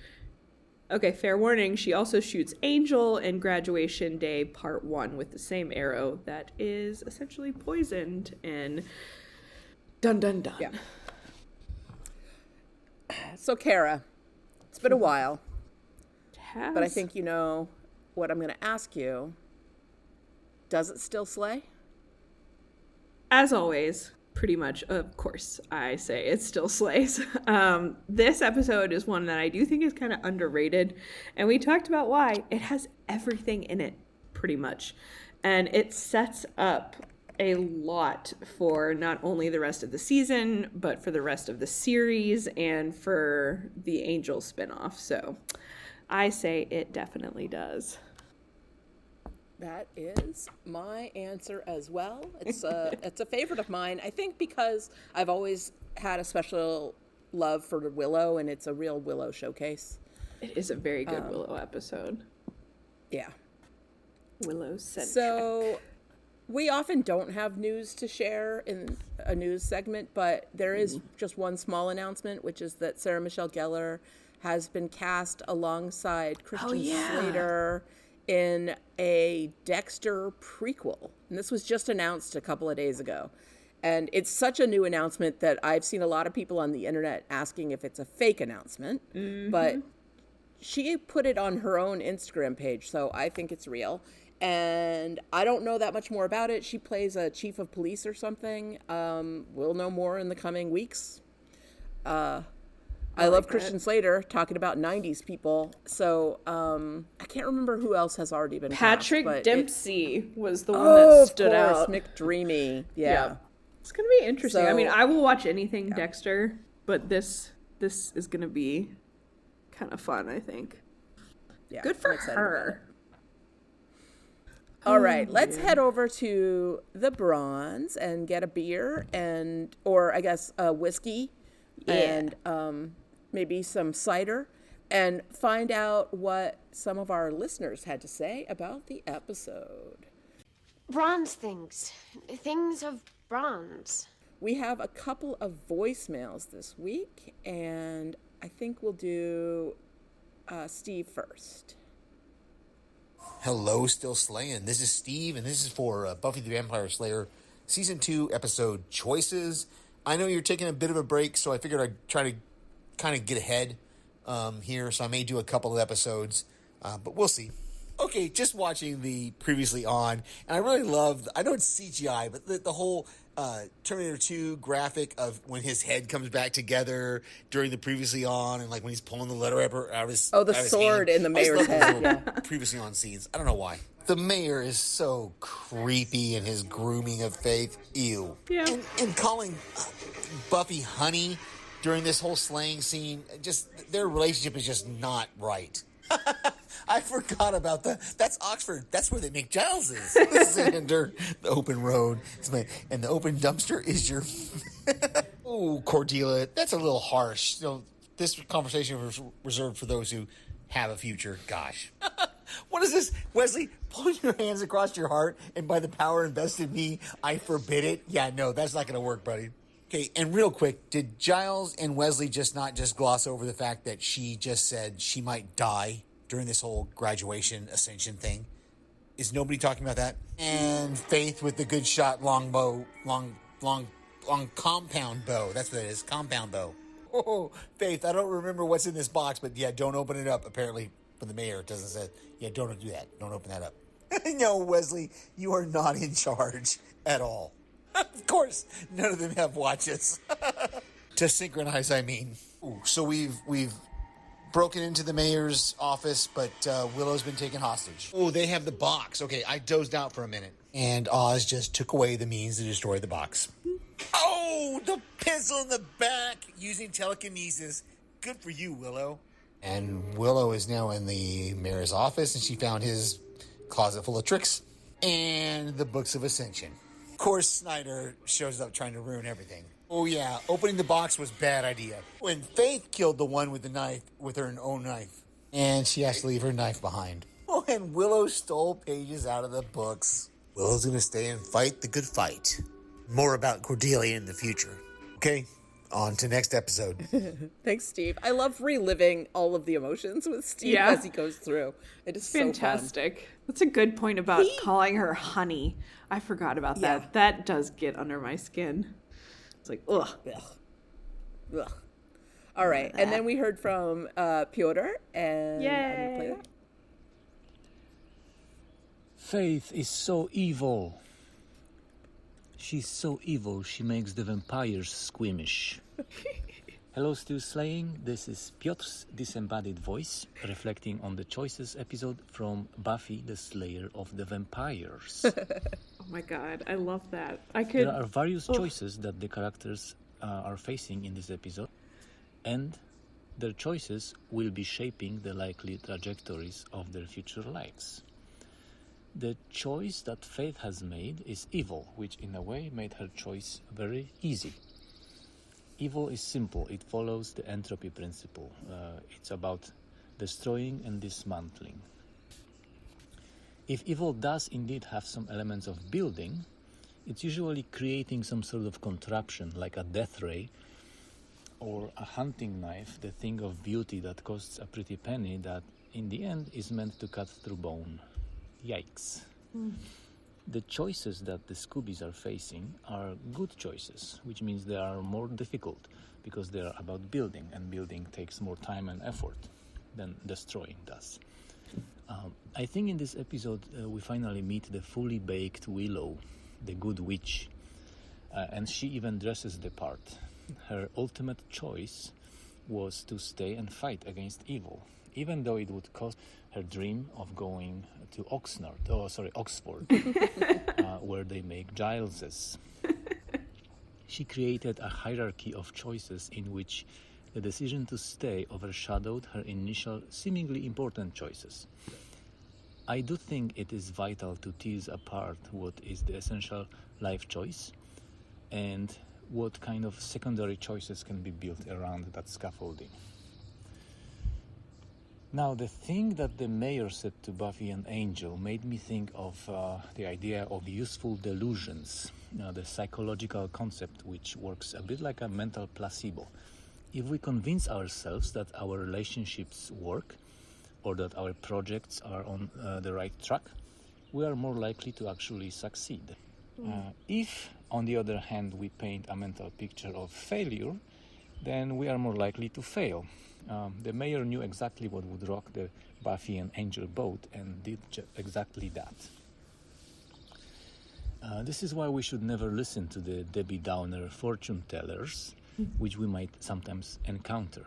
Okay, fair warning, she also shoots Angel in Graduation Day Part 1 with the same arrow that is essentially poisoned in Dun Dun Dun. Yeah. So, Kara, it's been a while, but I think you know what I'm going to ask you. Does it still slay? As always, pretty much, of course, I say it still slays. This episode is one that I do think is kind of underrated, and we talked about why. It has everything in it, pretty much, and it sets up a lot for not only the rest of the season, but for the rest of the series and for the Angel spinoff. So I say it definitely does. That is my answer as well. It's a favorite of mine. I think because I've always had a special love for Willow, and it's a real Willow showcase. It is a very good Willow episode. Yeah. Willow centric. So we often don't have news to share in a news segment, but there is just one small announcement, which is that Sarah Michelle Gellar has been cast alongside Christian Slater in a Dexter prequel. And this was just announced a couple of days ago. And it's such a new announcement that I've seen a lot of people on the internet asking if it's a fake announcement. Mm-hmm. But she put it on her own Instagram page, so I think it's real. And I don't know that much more about it. She plays a chief of police or something. We'll know more in the coming weeks. I love Christian Slater talking about 90s people. So I can't remember who else has already been Patrick cast, was the one that stood out. McDreamy. Yeah. It's going to be interesting. So, I mean, I will watch anything Dexter, but this is going to be kind of fun, I think. Yeah, good for her. All right, let's head over to the Bronze and get a beer or I guess a whiskey and maybe some cider and find out what some of our listeners had to say about the episode. Bronze things. Things of bronze. We have a couple of voicemails this week, and I think we'll do Steve first. Hello, Still Slaying. This is Steve, and this is for Buffy the Vampire Slayer Season 2, Episode Choices. I know you're taking a bit of a break, so I figured I'd try to kind of get ahead here, so I may do a couple of episodes, but we'll see. Okay, just watching the Previously On, and I really loved, I know it's CGI, but the whole Terminator 2 graphic of when his head comes back together during the Previously On, and like when he's pulling the letter out of his the sword in the mayor's head. Yeah. Previously On scenes. I don't know why. The mayor is so creepy in his grooming of Faith. Ew. Yeah. And calling Buffy honey during this whole slaying scene, just their relationship is just not right. I forgot about that. That's Oxford. That's where they make Giles's. Xander, the open road, and the open dumpster is your. Oh, Cordelia, that's a little harsh. This conversation was reserved for those who have a future. Gosh, what is this, Wesley? Put your hands across your heart, and by the power invested in me, I forbid it. Yeah, no, that's not going to work, buddy. Okay, and real quick, did Giles and Wesley not just gloss over the fact that she just said she might die during this whole graduation Ascension thing? Is nobody talking about that? And Faith with the good shot long compound bow. That's what it is, compound bow. Oh, Faith, I don't remember what's in this box, but yeah, don't open it up. Apparently, from the mayor, it doesn't say, yeah, don't do that. Don't open that up. No, Wesley, you are not in charge at all. Of course, none of them have watches. To synchronize, I mean. Ooh, so we've broken into the mayor's office, but Willow's been taken hostage. Oh, they have the box. Okay, I dozed out for a minute. And Oz just took away the means to destroy the box. Oh, the pencil in the back using telekinesis. Good for you, Willow. And Willow is now in the mayor's office, and she found his closet full of tricks and the books of Ascension. Of course, Snyder shows up trying to ruin everything. Oh yeah, opening the box was a bad idea. When Faith killed the one with the knife, with her own knife, and she has to leave her knife behind. Oh, and Willow stole pages out of the books. Willow's gonna stay and fight the good fight. More about Cordelia in the future. Okay, on to next episode. Thanks, Steve. I love reliving all of the emotions with Steve as he goes through. It is fantastic. So fun. That's a good point about calling her honey. I forgot about that. Yeah. That does get under my skin. It's like, ugh. Ugh. All right. And then we heard from Piotr, and Yay. I'm going to play that. Faith is so evil. She's so evil, she makes the vampires squeamish. Hello, Still Slaying. This is Piotr's disembodied voice, reflecting on the Choices episode from Buffy the Slayer of the Vampires. Oh my god, I love that. There are various choices that the characters are facing in this episode, and their choices will be shaping the likely trajectories of their future lives. The choice that Faith has made is evil, which in a way made her choice very easy. Evil is simple. It follows the entropy principle. It's about destroying and dismantling. If evil does indeed have some elements of building, it's usually creating some sort of contraption, like a death ray or a hunting knife, the thing of beauty that costs a pretty penny that in the end is meant to cut through bone. Yikes. The choices that the Scoobies are facing are good choices, which means they are more difficult because they are about building, and building takes more time and effort than destroying does. I think in this episode we finally meet the fully baked Willow, the good witch, and she even dresses the part. Her ultimate choice was to stay and fight against evil, even though it would cost her dream of going to Oxford, where they make Giles's. She created a hierarchy of choices in which the decision to stay overshadowed her initial seemingly important choices. I do think it is vital to tease apart what is the essential life choice and what kind of secondary choices can be built around that scaffolding. Now, the thing that the mayor said to Buffy and Angel made me think of the idea of useful delusions, the psychological concept which works a bit like a mental placebo. If we convince ourselves that our relationships work or that our projects are on the right track, we are more likely to actually succeed. If, on the other hand, we paint a mental picture of failure, then we are more likely to fail. The mayor knew exactly what would rock the Buffy and Angel boat and did exactly that. This is why we should never listen to the Debbie Downer fortune tellers, which we might sometimes encounter.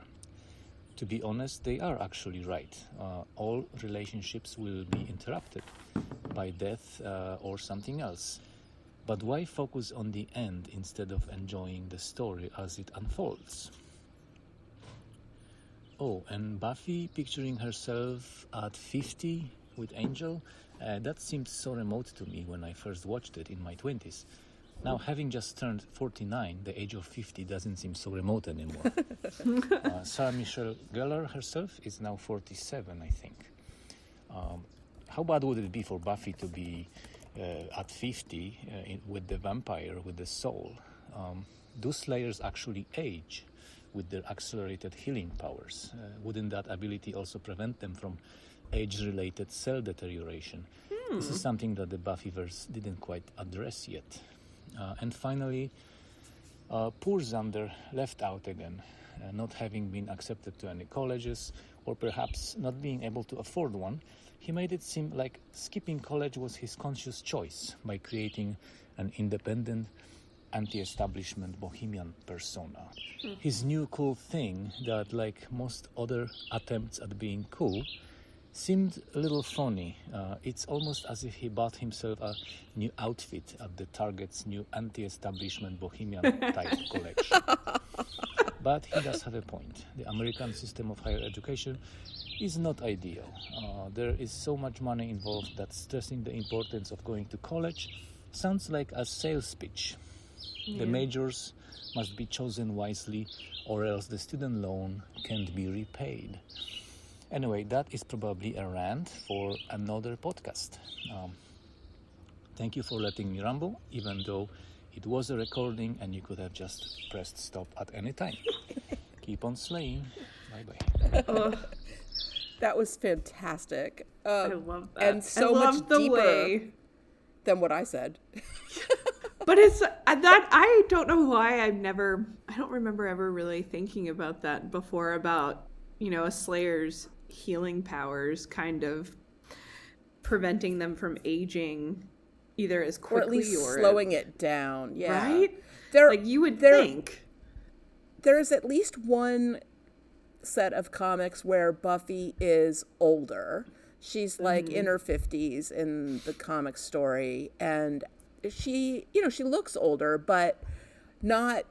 To be honest, they are actually right. All relationships will be interrupted by death or something else. But why focus on the end instead of enjoying the story as it unfolds? Oh, and Buffy picturing herself at 50 with Angel, that seemed so remote to me when I first watched it in my 20s. Now, having just turned 49, the age of 50 doesn't seem so remote anymore. Sarah Michelle Gellar herself is now 47, I think. How bad would it be for Buffy to be at 50 with the vampire, with the soul? Do Slayers actually age with their accelerated healing powers? Wouldn't that ability also prevent them from age-related cell deterioration? This is something that the Buffyverse didn't quite address yet. And finally, poor Xander left out again, not having been accepted to any colleges, or perhaps not being able to afford one. He made it seem like skipping college was his conscious choice by creating an independent, anti-establishment bohemian persona. His new cool thing that, like most other attempts at being cool, seemed a little phony. It's almost as if he bought himself a new outfit at the Target's new anti-establishment bohemian type collection. But he does have a point. The American system of higher education is not ideal. There is so much money involved that stressing the importance of going to college sounds like a sales pitch. The majors must be chosen wisely, or else the student loan can't be repaid. Anyway, that is probably a rant for another podcast. Thank you for letting me ramble, even though it was a recording and you could have just pressed stop at any time. Keep on slaying. Bye-bye. That was fantastic. I love that. And so much deeper than what I said. But it's that I don't know why I don't remember ever really thinking about that before, about, a Slayer's healing powers kind of preventing them from aging either as quickly or at least slowing it down. Yeah. Right? Like you would think. There's at least one set of comics where Buffy is older. She's like in her 50s in the comic story, and she looks older, but not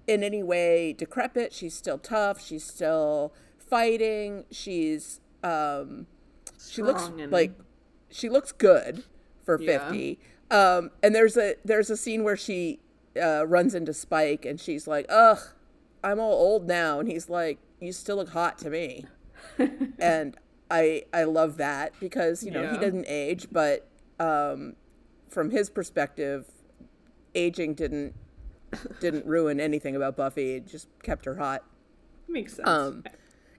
in any way decrepit. She's still tough. She's still fighting. She looks like she looks good for 50. And there's a scene where she runs into Spike and she's like, "Ugh, I'm all old now," and he's like, "You still look hot to me." And I love that because he doesn't age, but from his perspective, aging didn't ruin anything about Buffy. It just kept her hot. Makes sense.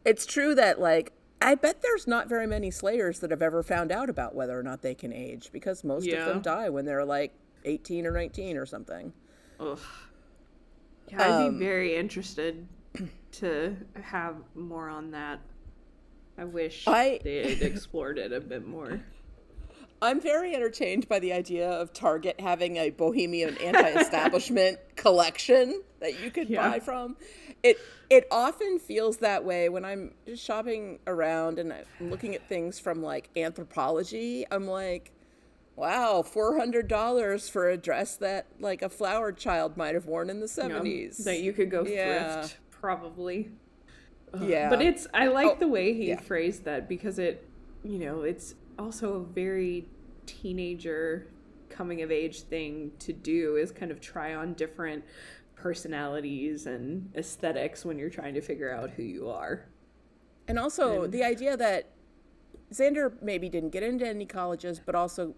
It's true that, like, I bet there's not very many Slayers that have ever found out about whether or not they can age, because most of them die when they're like 18 or 19 or something. Ugh. Yeah, I'd be very interested to have more on that. I wish they had explored it a bit more. I'm very entertained by the idea of Target having a bohemian anti-establishment collection that you could buy from. It often feels that way when I'm just shopping around and I'm looking at things from like Anthropologie. I'm like, wow, $400 for a dress that like a flower child might have worn in the 70s. That you could go thrift, probably. Yeah. But I like the way he phrased that, because it's also a very teenager coming of age thing to do, is kind of try on different personalities and aesthetics when you're trying to figure out who you are. And also the idea that Xander maybe didn't get into any colleges, but also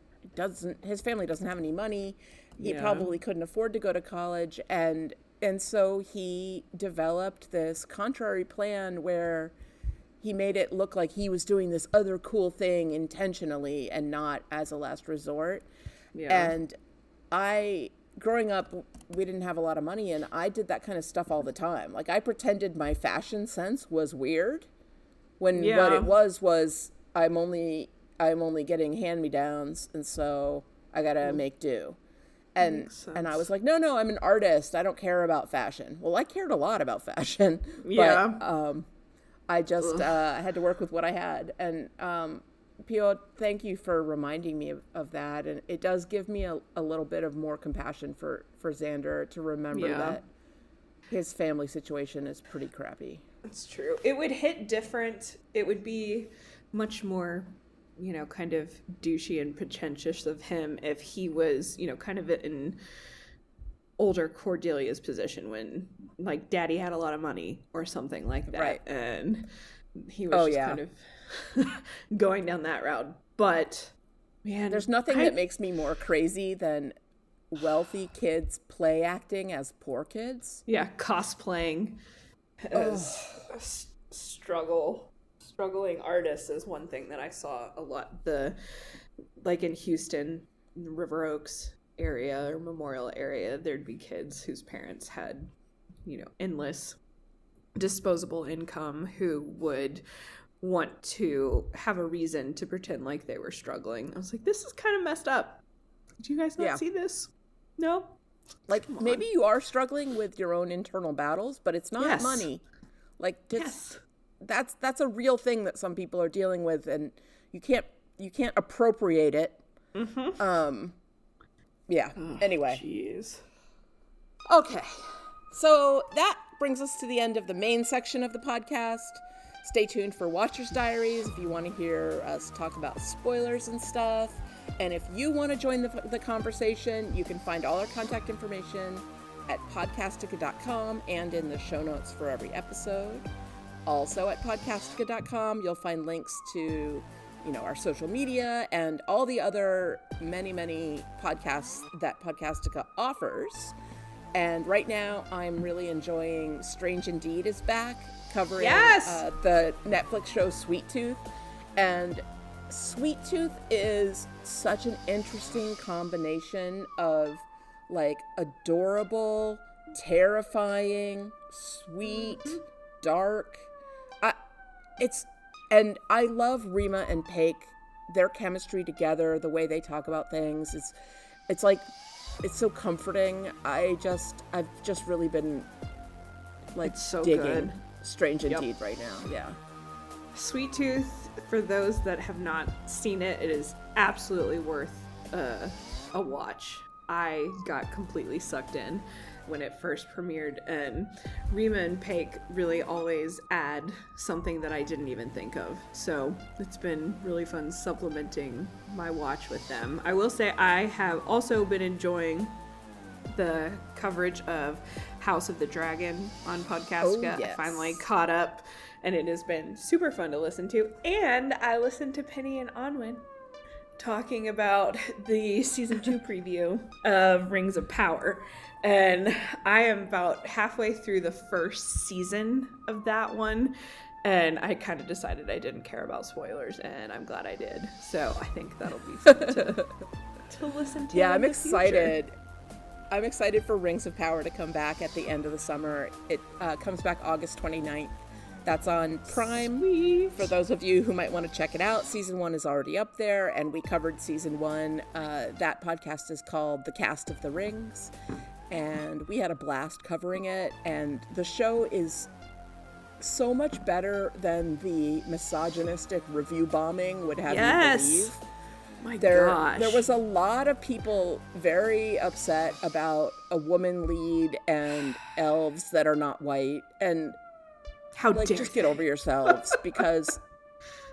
his family doesn't have any money. He probably couldn't afford to go to college. And so he developed this contrary plan where he made it look like he was doing this other cool thing intentionally and not as a last resort. Yeah. And growing up, we didn't have a lot of money, and I did that kind of stuff all the time. Like, I pretended my fashion sense was weird when what it was I'm only getting hand-me-downs, and so I gotta make do. And I was like, no, I'm an artist. I don't care about fashion. Well, I cared a lot about fashion, but I just had to work with what I had. And Pio, thank you for reminding me of that. And it does give me a little bit of more compassion for Xander to remember that his family situation is pretty crappy. That's true. It would hit different. It would be much more, kind of douchey and pretentious of him if he was, kind of in older Cordelia's position when, like, Daddy had a lot of money or something like that. Right. And he was kind of going down that route. But, man, there's nothing that makes me more crazy than wealthy kids play acting as poor kids. Yeah, cosplaying as struggling artists is one thing that I saw a lot. Like in Houston, River Oaks area or Memorial area, there'd be kids whose parents had, endless disposable income who would want to have a reason to pretend like they were struggling. I was like, this is kind of messed up. Did you guys not see this? No? Like, maybe you are struggling with your own internal battles, but it's not money. Like, that's a real thing that some people are dealing with, and you can't appropriate it. Mm-hmm. Anyway. Jeez. Okay. So that brings us to the end of the main section of the podcast. Stay tuned for Watcher's Diaries if you want to hear us talk about spoilers and stuff. And if you want to join the conversation, you can find all our contact information at podcastica.com and in the show notes for every episode. Also at podcastica.com, you'll find links to, our social media and all the other many, many podcasts that Podcastica offers. And right now, I'm really enjoying Strange Indeed is back, covering the Netflix show Sweet Tooth. And Sweet Tooth is such an interesting combination of, like, adorable, terrifying, sweet, dark. And I love Rima and Paik. Their chemistry together, the way they talk about things, it's so comforting. I've just really been, like, so digging good. Strange Indeed right now. Yeah. Sweet Tooth, for those that have not seen it, it is absolutely worth a watch. I got completely sucked in when it first premiered, and Rima and Paik really always add something that I didn't even think of. So it's been really fun supplementing my watch with them. I will say I have also been enjoying the coverage of House of the Dragon on Podcastica. I finally caught up, and it has been super fun to listen to. And I listened to Penny and Onwin talking about the season 2 preview of Rings of Power. And I am about halfway through the first season of that one, and I kind of decided I didn't care about spoilers, and I'm glad I did. So I think that'll be fun to listen to. Yeah, I'm excited. Future. I'm excited for Rings of Power to come back at the end of the summer. It comes back August 29th. That's on Prime. Sweet. For those of you who might want to check it out, season 1 is already up there, and we covered season 1. That podcast is called The Cast of the Rings. And we had a blast covering it, and the show is so much better than the misogynistic review bombing would have you believe. My gosh. There was a lot of people very upset about a woman lead and elves that are not white, and how dare just get over yourselves because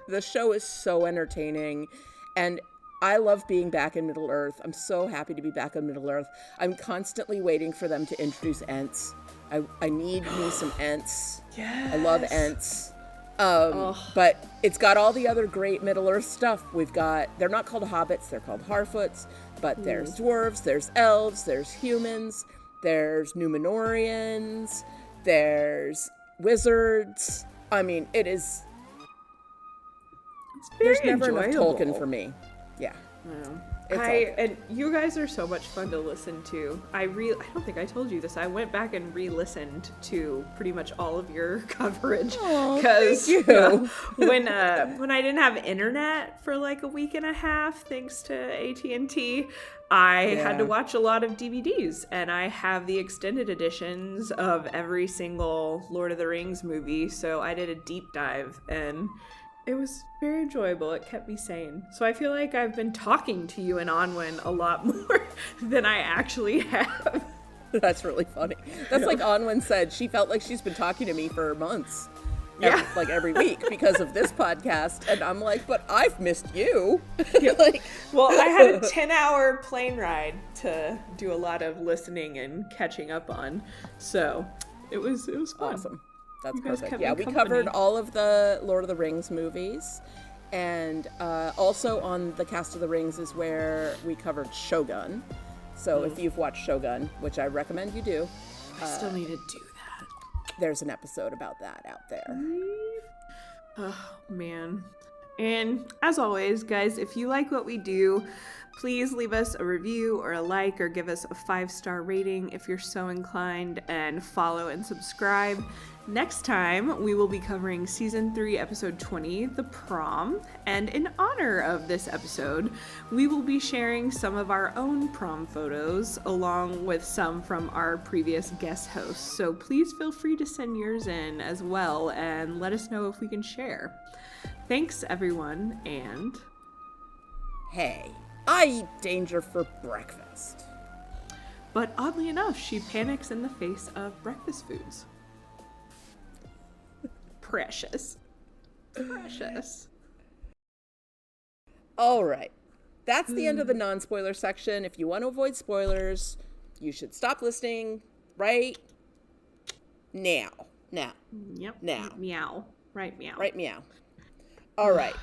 the show is so entertaining, and I love being back in Middle-earth. I'm so happy to be back in Middle-earth. I'm constantly waiting for them to introduce Ents. I need me some Ents. Yes. I love Ents. But it's got all the other great Middle-earth stuff. They're not called hobbits, they're called Harfoots, but there's dwarves, there's elves, there's humans, there's Numenorians, there's wizards. I mean, it's there's never enough Tolkien for me. Yeah. And you guys are so much fun to listen to. I don't think I told you this. I went back and re-listened to pretty much all of your coverage because when I didn't have internet for like a week and a half, thanks to AT&T, I had to watch a lot of DVDs, and I have the extended editions of every single Lord of the Rings movie. So I did a deep dive, and it was very enjoyable. It kept me sane. So I feel like I've been talking to you and Onwin a lot more than I actually have. That's really funny. That's like Onwin said. She felt like she's been talking to me for months. Every week because of this podcast. And I'm like, but I've missed you. Well, I had a 10-hour plane ride to do a lot of listening and catching up on. So it was fun. Awesome. That's perfect. Yeah, we covered all of the Lord of the Rings movies. And also on the Cast of the Rings is where we covered Shogun. So if you've watched Shogun, which I recommend you do. I still need to do that. There's an episode about that out there. Oh, man. And as always, guys, if you like what we do, please leave us a review or a like or give us a 5-star rating if you're so inclined, and follow and subscribe. Next time, we will be covering Season 3, Episode 20, The Prom. And in honor of this episode, we will be sharing some of our own prom photos, along with some from our previous guest hosts. So please feel free to send yours in as well, and let us know if we can share. Thanks, everyone, and... Hey, I eat danger for breakfast. But oddly enough, she panics in the face of breakfast foods. Precious. All right. That's the end of the non-spoiler section. If you want to avoid spoilers, you should stop listening right now. Yep. Now. Meow. Right meow. Right meow. All right.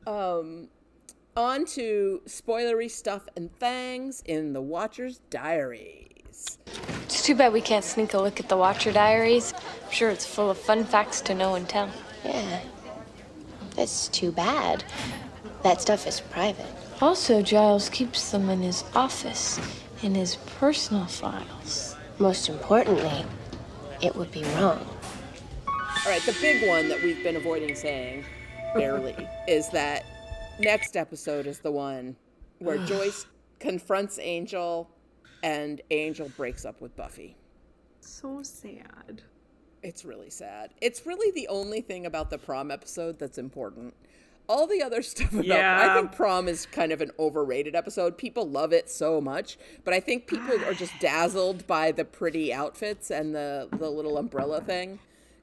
On to spoilery stuff and things in the Watcher's Diaries. It's too bad we can't sneak a look at the Watcher Diaries. I'm sure it's full of fun facts to know and tell. Yeah. That's too bad. That stuff is private. Also, Giles keeps them in his office, in his personal files. Most importantly, it would be wrong. All right, the big one that we've been avoiding saying, barely, is that next episode is the one where Joyce confronts Angel and Angel breaks up with Buffy. So sad. It's really sad. It's really the only thing about the prom episode that's important. All the other stuff I think prom is kind of an overrated episode. People love it so much, but I think people are just dazzled by the pretty outfits and the little umbrella thing.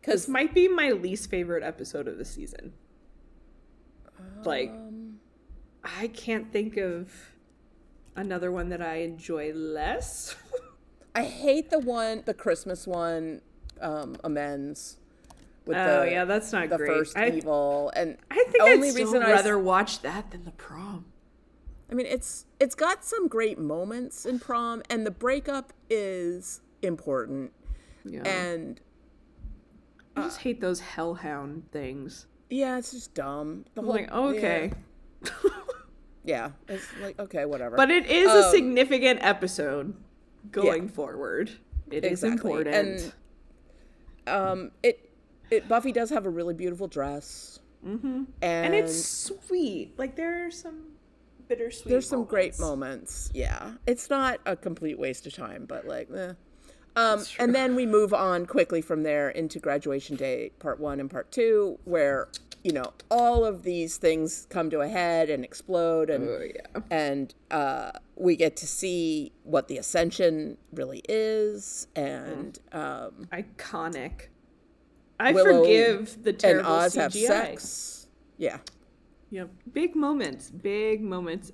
This might be my least favorite episode of the season. I can't think of another one that I enjoy less. I hate the Christmas one, Amends. With that's not the great. First evil, and I think I'd rather watch that than the prom. I mean, it's got some great moments in prom, and the breakup is important. Yeah. And I just hate those hellhound things. Yeah, it's just dumb. The I'm whole, like, okay. Yeah, it's like, okay, whatever. But it is a significant episode going forward. It is important. And Buffy does have a really beautiful dress. Mm-hmm. And it's sweet. Like, there's some bittersweet There's some great moments. Yeah. It's not a complete waste of time, but like, and then we move on quickly from there into Graduation Day Part 1 and Part 2, where, all of these things come to a head and explode, and we get to see what the Ascension really is, and iconic. I forgive the terrible and Oz CGI. Have sex. Yeah. Yep. Big moments. Big moments,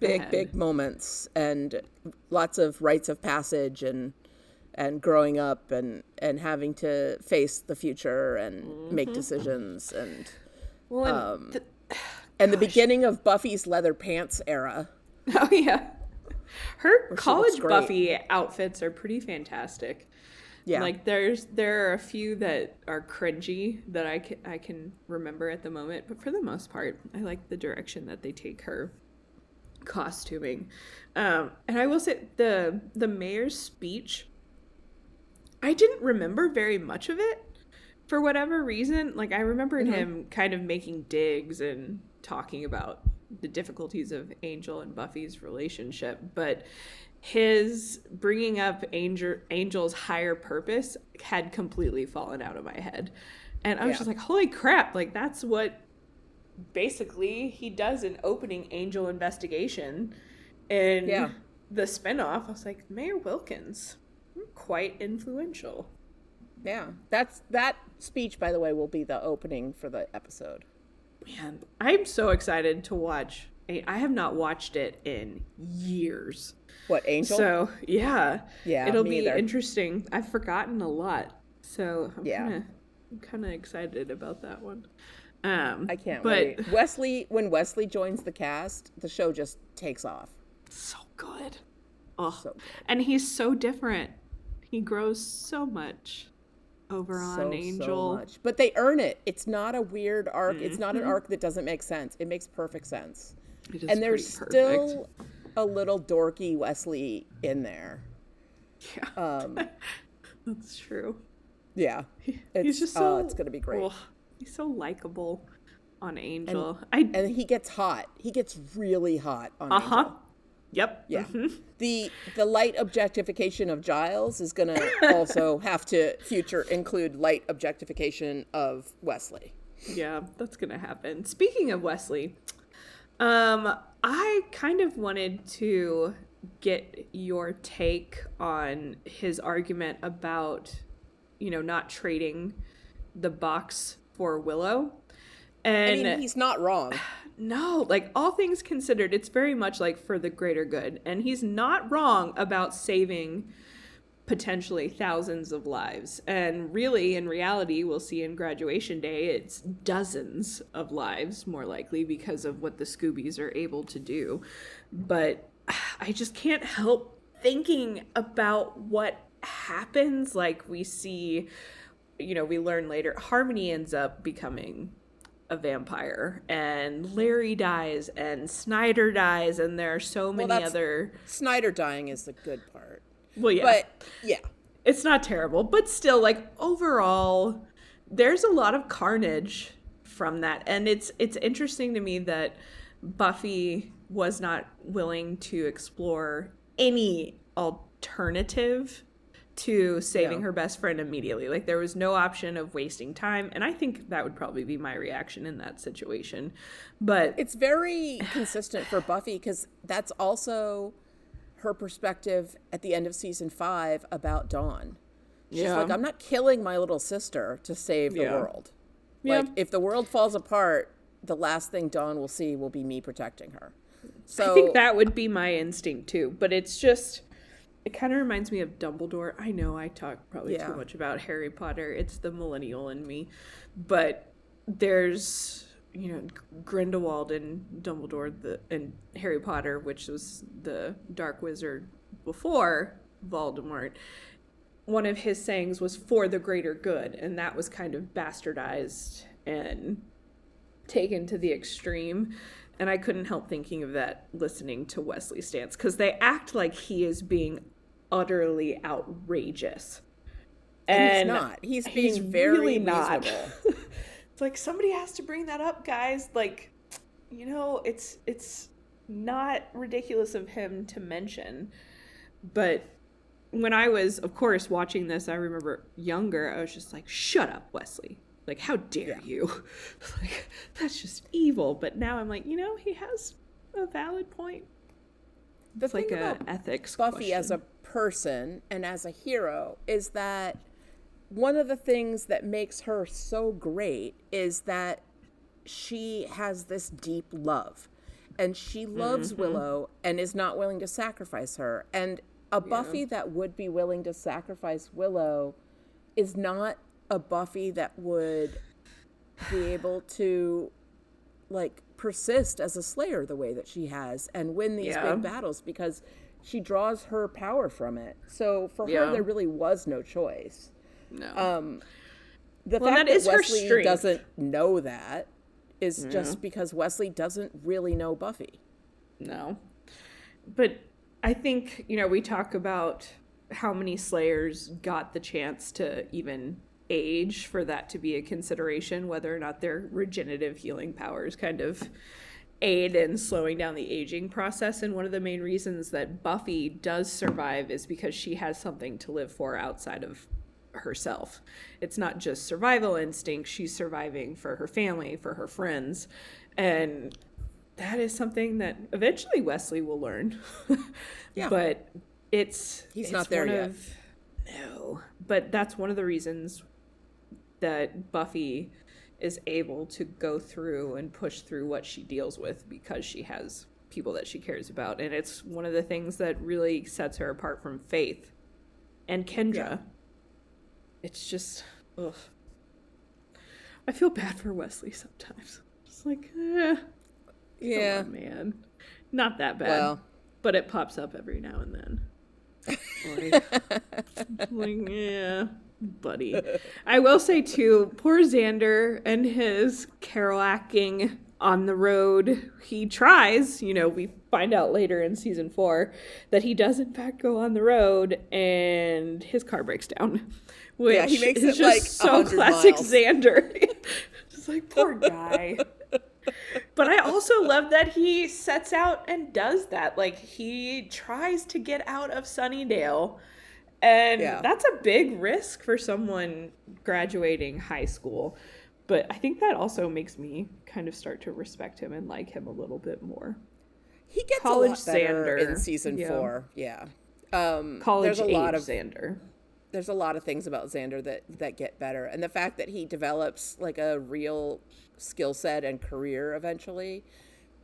and lots of rites of passage and growing up and having to face the future and make decisions, and Well, and the beginning of Buffy's leather pants era. Oh yeah, her college great. Buffy outfits are pretty fantastic. Yeah, like there are a few that are cringy that I can remember at the moment, but for the most part, I like the direction that they take her costuming. And I will say the mayor's speech, I didn't remember very much of it for whatever reason. Like, I remembered him kind of making digs and talking about the difficulties of Angel and Buffy's relationship, but his bringing up Angel's higher purpose had completely fallen out of my head. And I was just like, holy crap, like that's what basically he does in opening Angel Investigation in the spinoff. I was like, Mayor Wilkins, quite influential. Yeah, that speech, by the way, will be the opening for the episode. Man, I'm so excited to watch. I have not watched it in years. What, Angel? So yeah, it'll be either. Interesting. I've forgotten a lot, so I'm kind of excited about that one. I can't wait. When Wesley joins the cast, the show just takes off. So good. Oh, so good. And he's so different. He grows so much over on Angel. So much. But they earn it. It's not a weird arc. Mm-hmm. It's not an arc that doesn't make sense. It makes perfect sense. It is and there's still a little dorky Wesley in there. Yeah. That's true. Yeah. He's just so, it's going to be great. Oh, he's so likable on Angel. And he gets hot. He gets really hot on Angel. Yep. Yeah. Mm-hmm. The light objectification of Giles is going to also have to include light objectification of Wesley. Yeah, that's going to happen. Speaking of Wesley, I kind of wanted to get your take on his argument about, not trading the box for Willow. And I mean, he's not wrong. No, like, all things considered, it's very much like for the greater good. And he's not wrong about saving potentially thousands of lives. And really, in reality, we'll see in Graduation Day, it's dozens of lives, more likely, because of what the Scoobies are able to do. But I just can't help thinking about what happens. Like, we see, we learn later, Harmony ends up becoming a vampire, and Larry dies, and Snyder dies, and there are so many other... Snyder dying is the good part. Well, yeah. But, yeah. It's not terrible, but still, like, overall, there's a lot of carnage from that. And it's interesting to me that Buffy was not willing to explore any alternative to saving her best friend immediately. Like, there was no option of wasting time, and I think that would probably be my reaction in that situation. But it's very consistent for Buffy, because that's also her perspective at the end of season 5 about Dawn. She's like, I'm not killing my little sister to save the world. Like, if the world falls apart, the last thing Dawn will see will be me protecting her. So I think that would be my instinct too, but it's just, it kind of reminds me of Dumbledore. I know I talk probably too much about Harry Potter. It's the millennial in me. But there's, Grindelwald and Dumbledore and Harry Potter, which was the Dark Wizard before Voldemort. One of his sayings was "for the greater good," and that was kind of bastardized and taken to the extreme. And I couldn't help thinking of that listening to Wesley's stance, because they act like he is being utterly outrageous. And he's not. He's being very really reasonable. Not. It's like, somebody has to bring that up, guys. Like, it's not ridiculous of him to mention. But when I was, of course, watching this, I remember younger, I was just like, shut up, Wesley. Like, how dare you? Like, that's just evil. But now I'm like, he has a valid point. It's like an ethics Buffy question. As a person and as a hero is that one of the things that makes her so great is that she has this deep love, and she loves Willow and is not willing to sacrifice her. And a Buffy that would be willing to sacrifice Willow is not a Buffy that would be able to like persist as a slayer the way that she has and win these big battles because she draws her power from it. So for her, there really was no choice. No. The fact that Wesley doesn't know that is just because Wesley doesn't really know Buffy. No. But I think, you know, we talk about how many Slayers got the chance to even age for that to be a consideration, whether or not their regenerative healing powers kind of aid in slowing down the aging process. And one of the main reasons that Buffy does survive is because she has something to live for outside of herself. It's not just survival instinct. She's surviving for her family, for her friends. And that is something that eventually Wesley will learn. But he's not there yet. No. But that's one of the reasons that Buffy is able to go through and push through what she deals with, because she has people that she cares about. And it's one of the things that really sets her apart from Faith and Kendra. Yeah. It's just, ugh. I feel bad for Wesley sometimes. Just like, come on, man. Not that bad. But it pops up every now and then. Buddy. I will say, too, poor Xander and his Kerouacing on the road. He tries, you know, we find out later in season 4 that he does, in fact, go on the road and his car breaks down. Which he makes is it just like so classic miles. Xander. Just like, poor guy. But I also love that he sets out and does that. Like, he tries to get out of Sunnydale. And that's a big risk for someone graduating high school. But I think that also makes me kind of start to respect him and like him a little bit more. He gets College a lot better Xander in season 4. College there's a lot of Xander. There's a lot of things about Xander that get better. And the fact that he develops like a real skill set and career eventually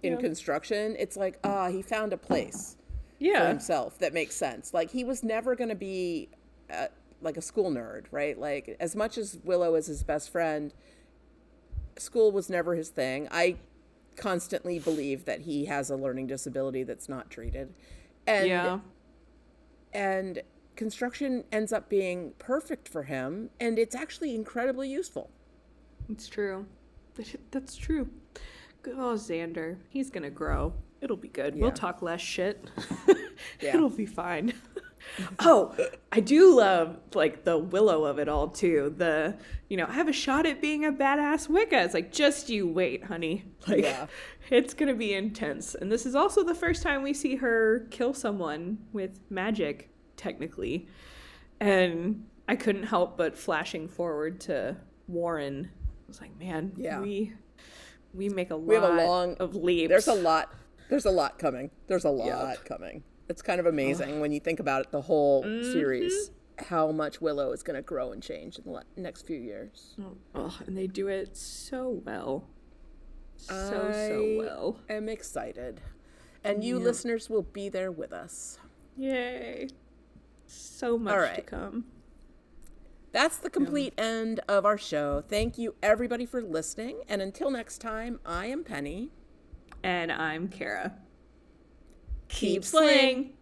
in construction, it's like, he found a place for himself that makes sense. Like, he was never going to be like a school nerd, right? Like, as much as Willow is his best friend, school was never his thing. I constantly believe that he has a learning disability that's not treated. And construction ends up being perfect for him, and it's actually incredibly useful. It's true. That's true. Good old Xander. He's going to grow. It'll be good. We'll talk less shit. It'll be fine. I do love, like, the Willow of it all, too. I have a shot at being a badass Wicca. It's like, just you wait, honey. Like, it's going to be intense. And this is also the first time we see her kill someone with magic, technically. And I couldn't help but flashing forward to Warren. I was like, man, we make a lot of leaps. There's a lot coming. There's a lot coming. It's kind of amazing when you think about it, the whole series, how much Willow is going to grow and change in the next few years. And they do it so well. So well. I'm excited. And you listeners will be there with us. Yay. So much to come. That's the complete end of our show. Thank you, everybody, for listening. And until next time, I am Penny. And I'm Kara. Keep slaying.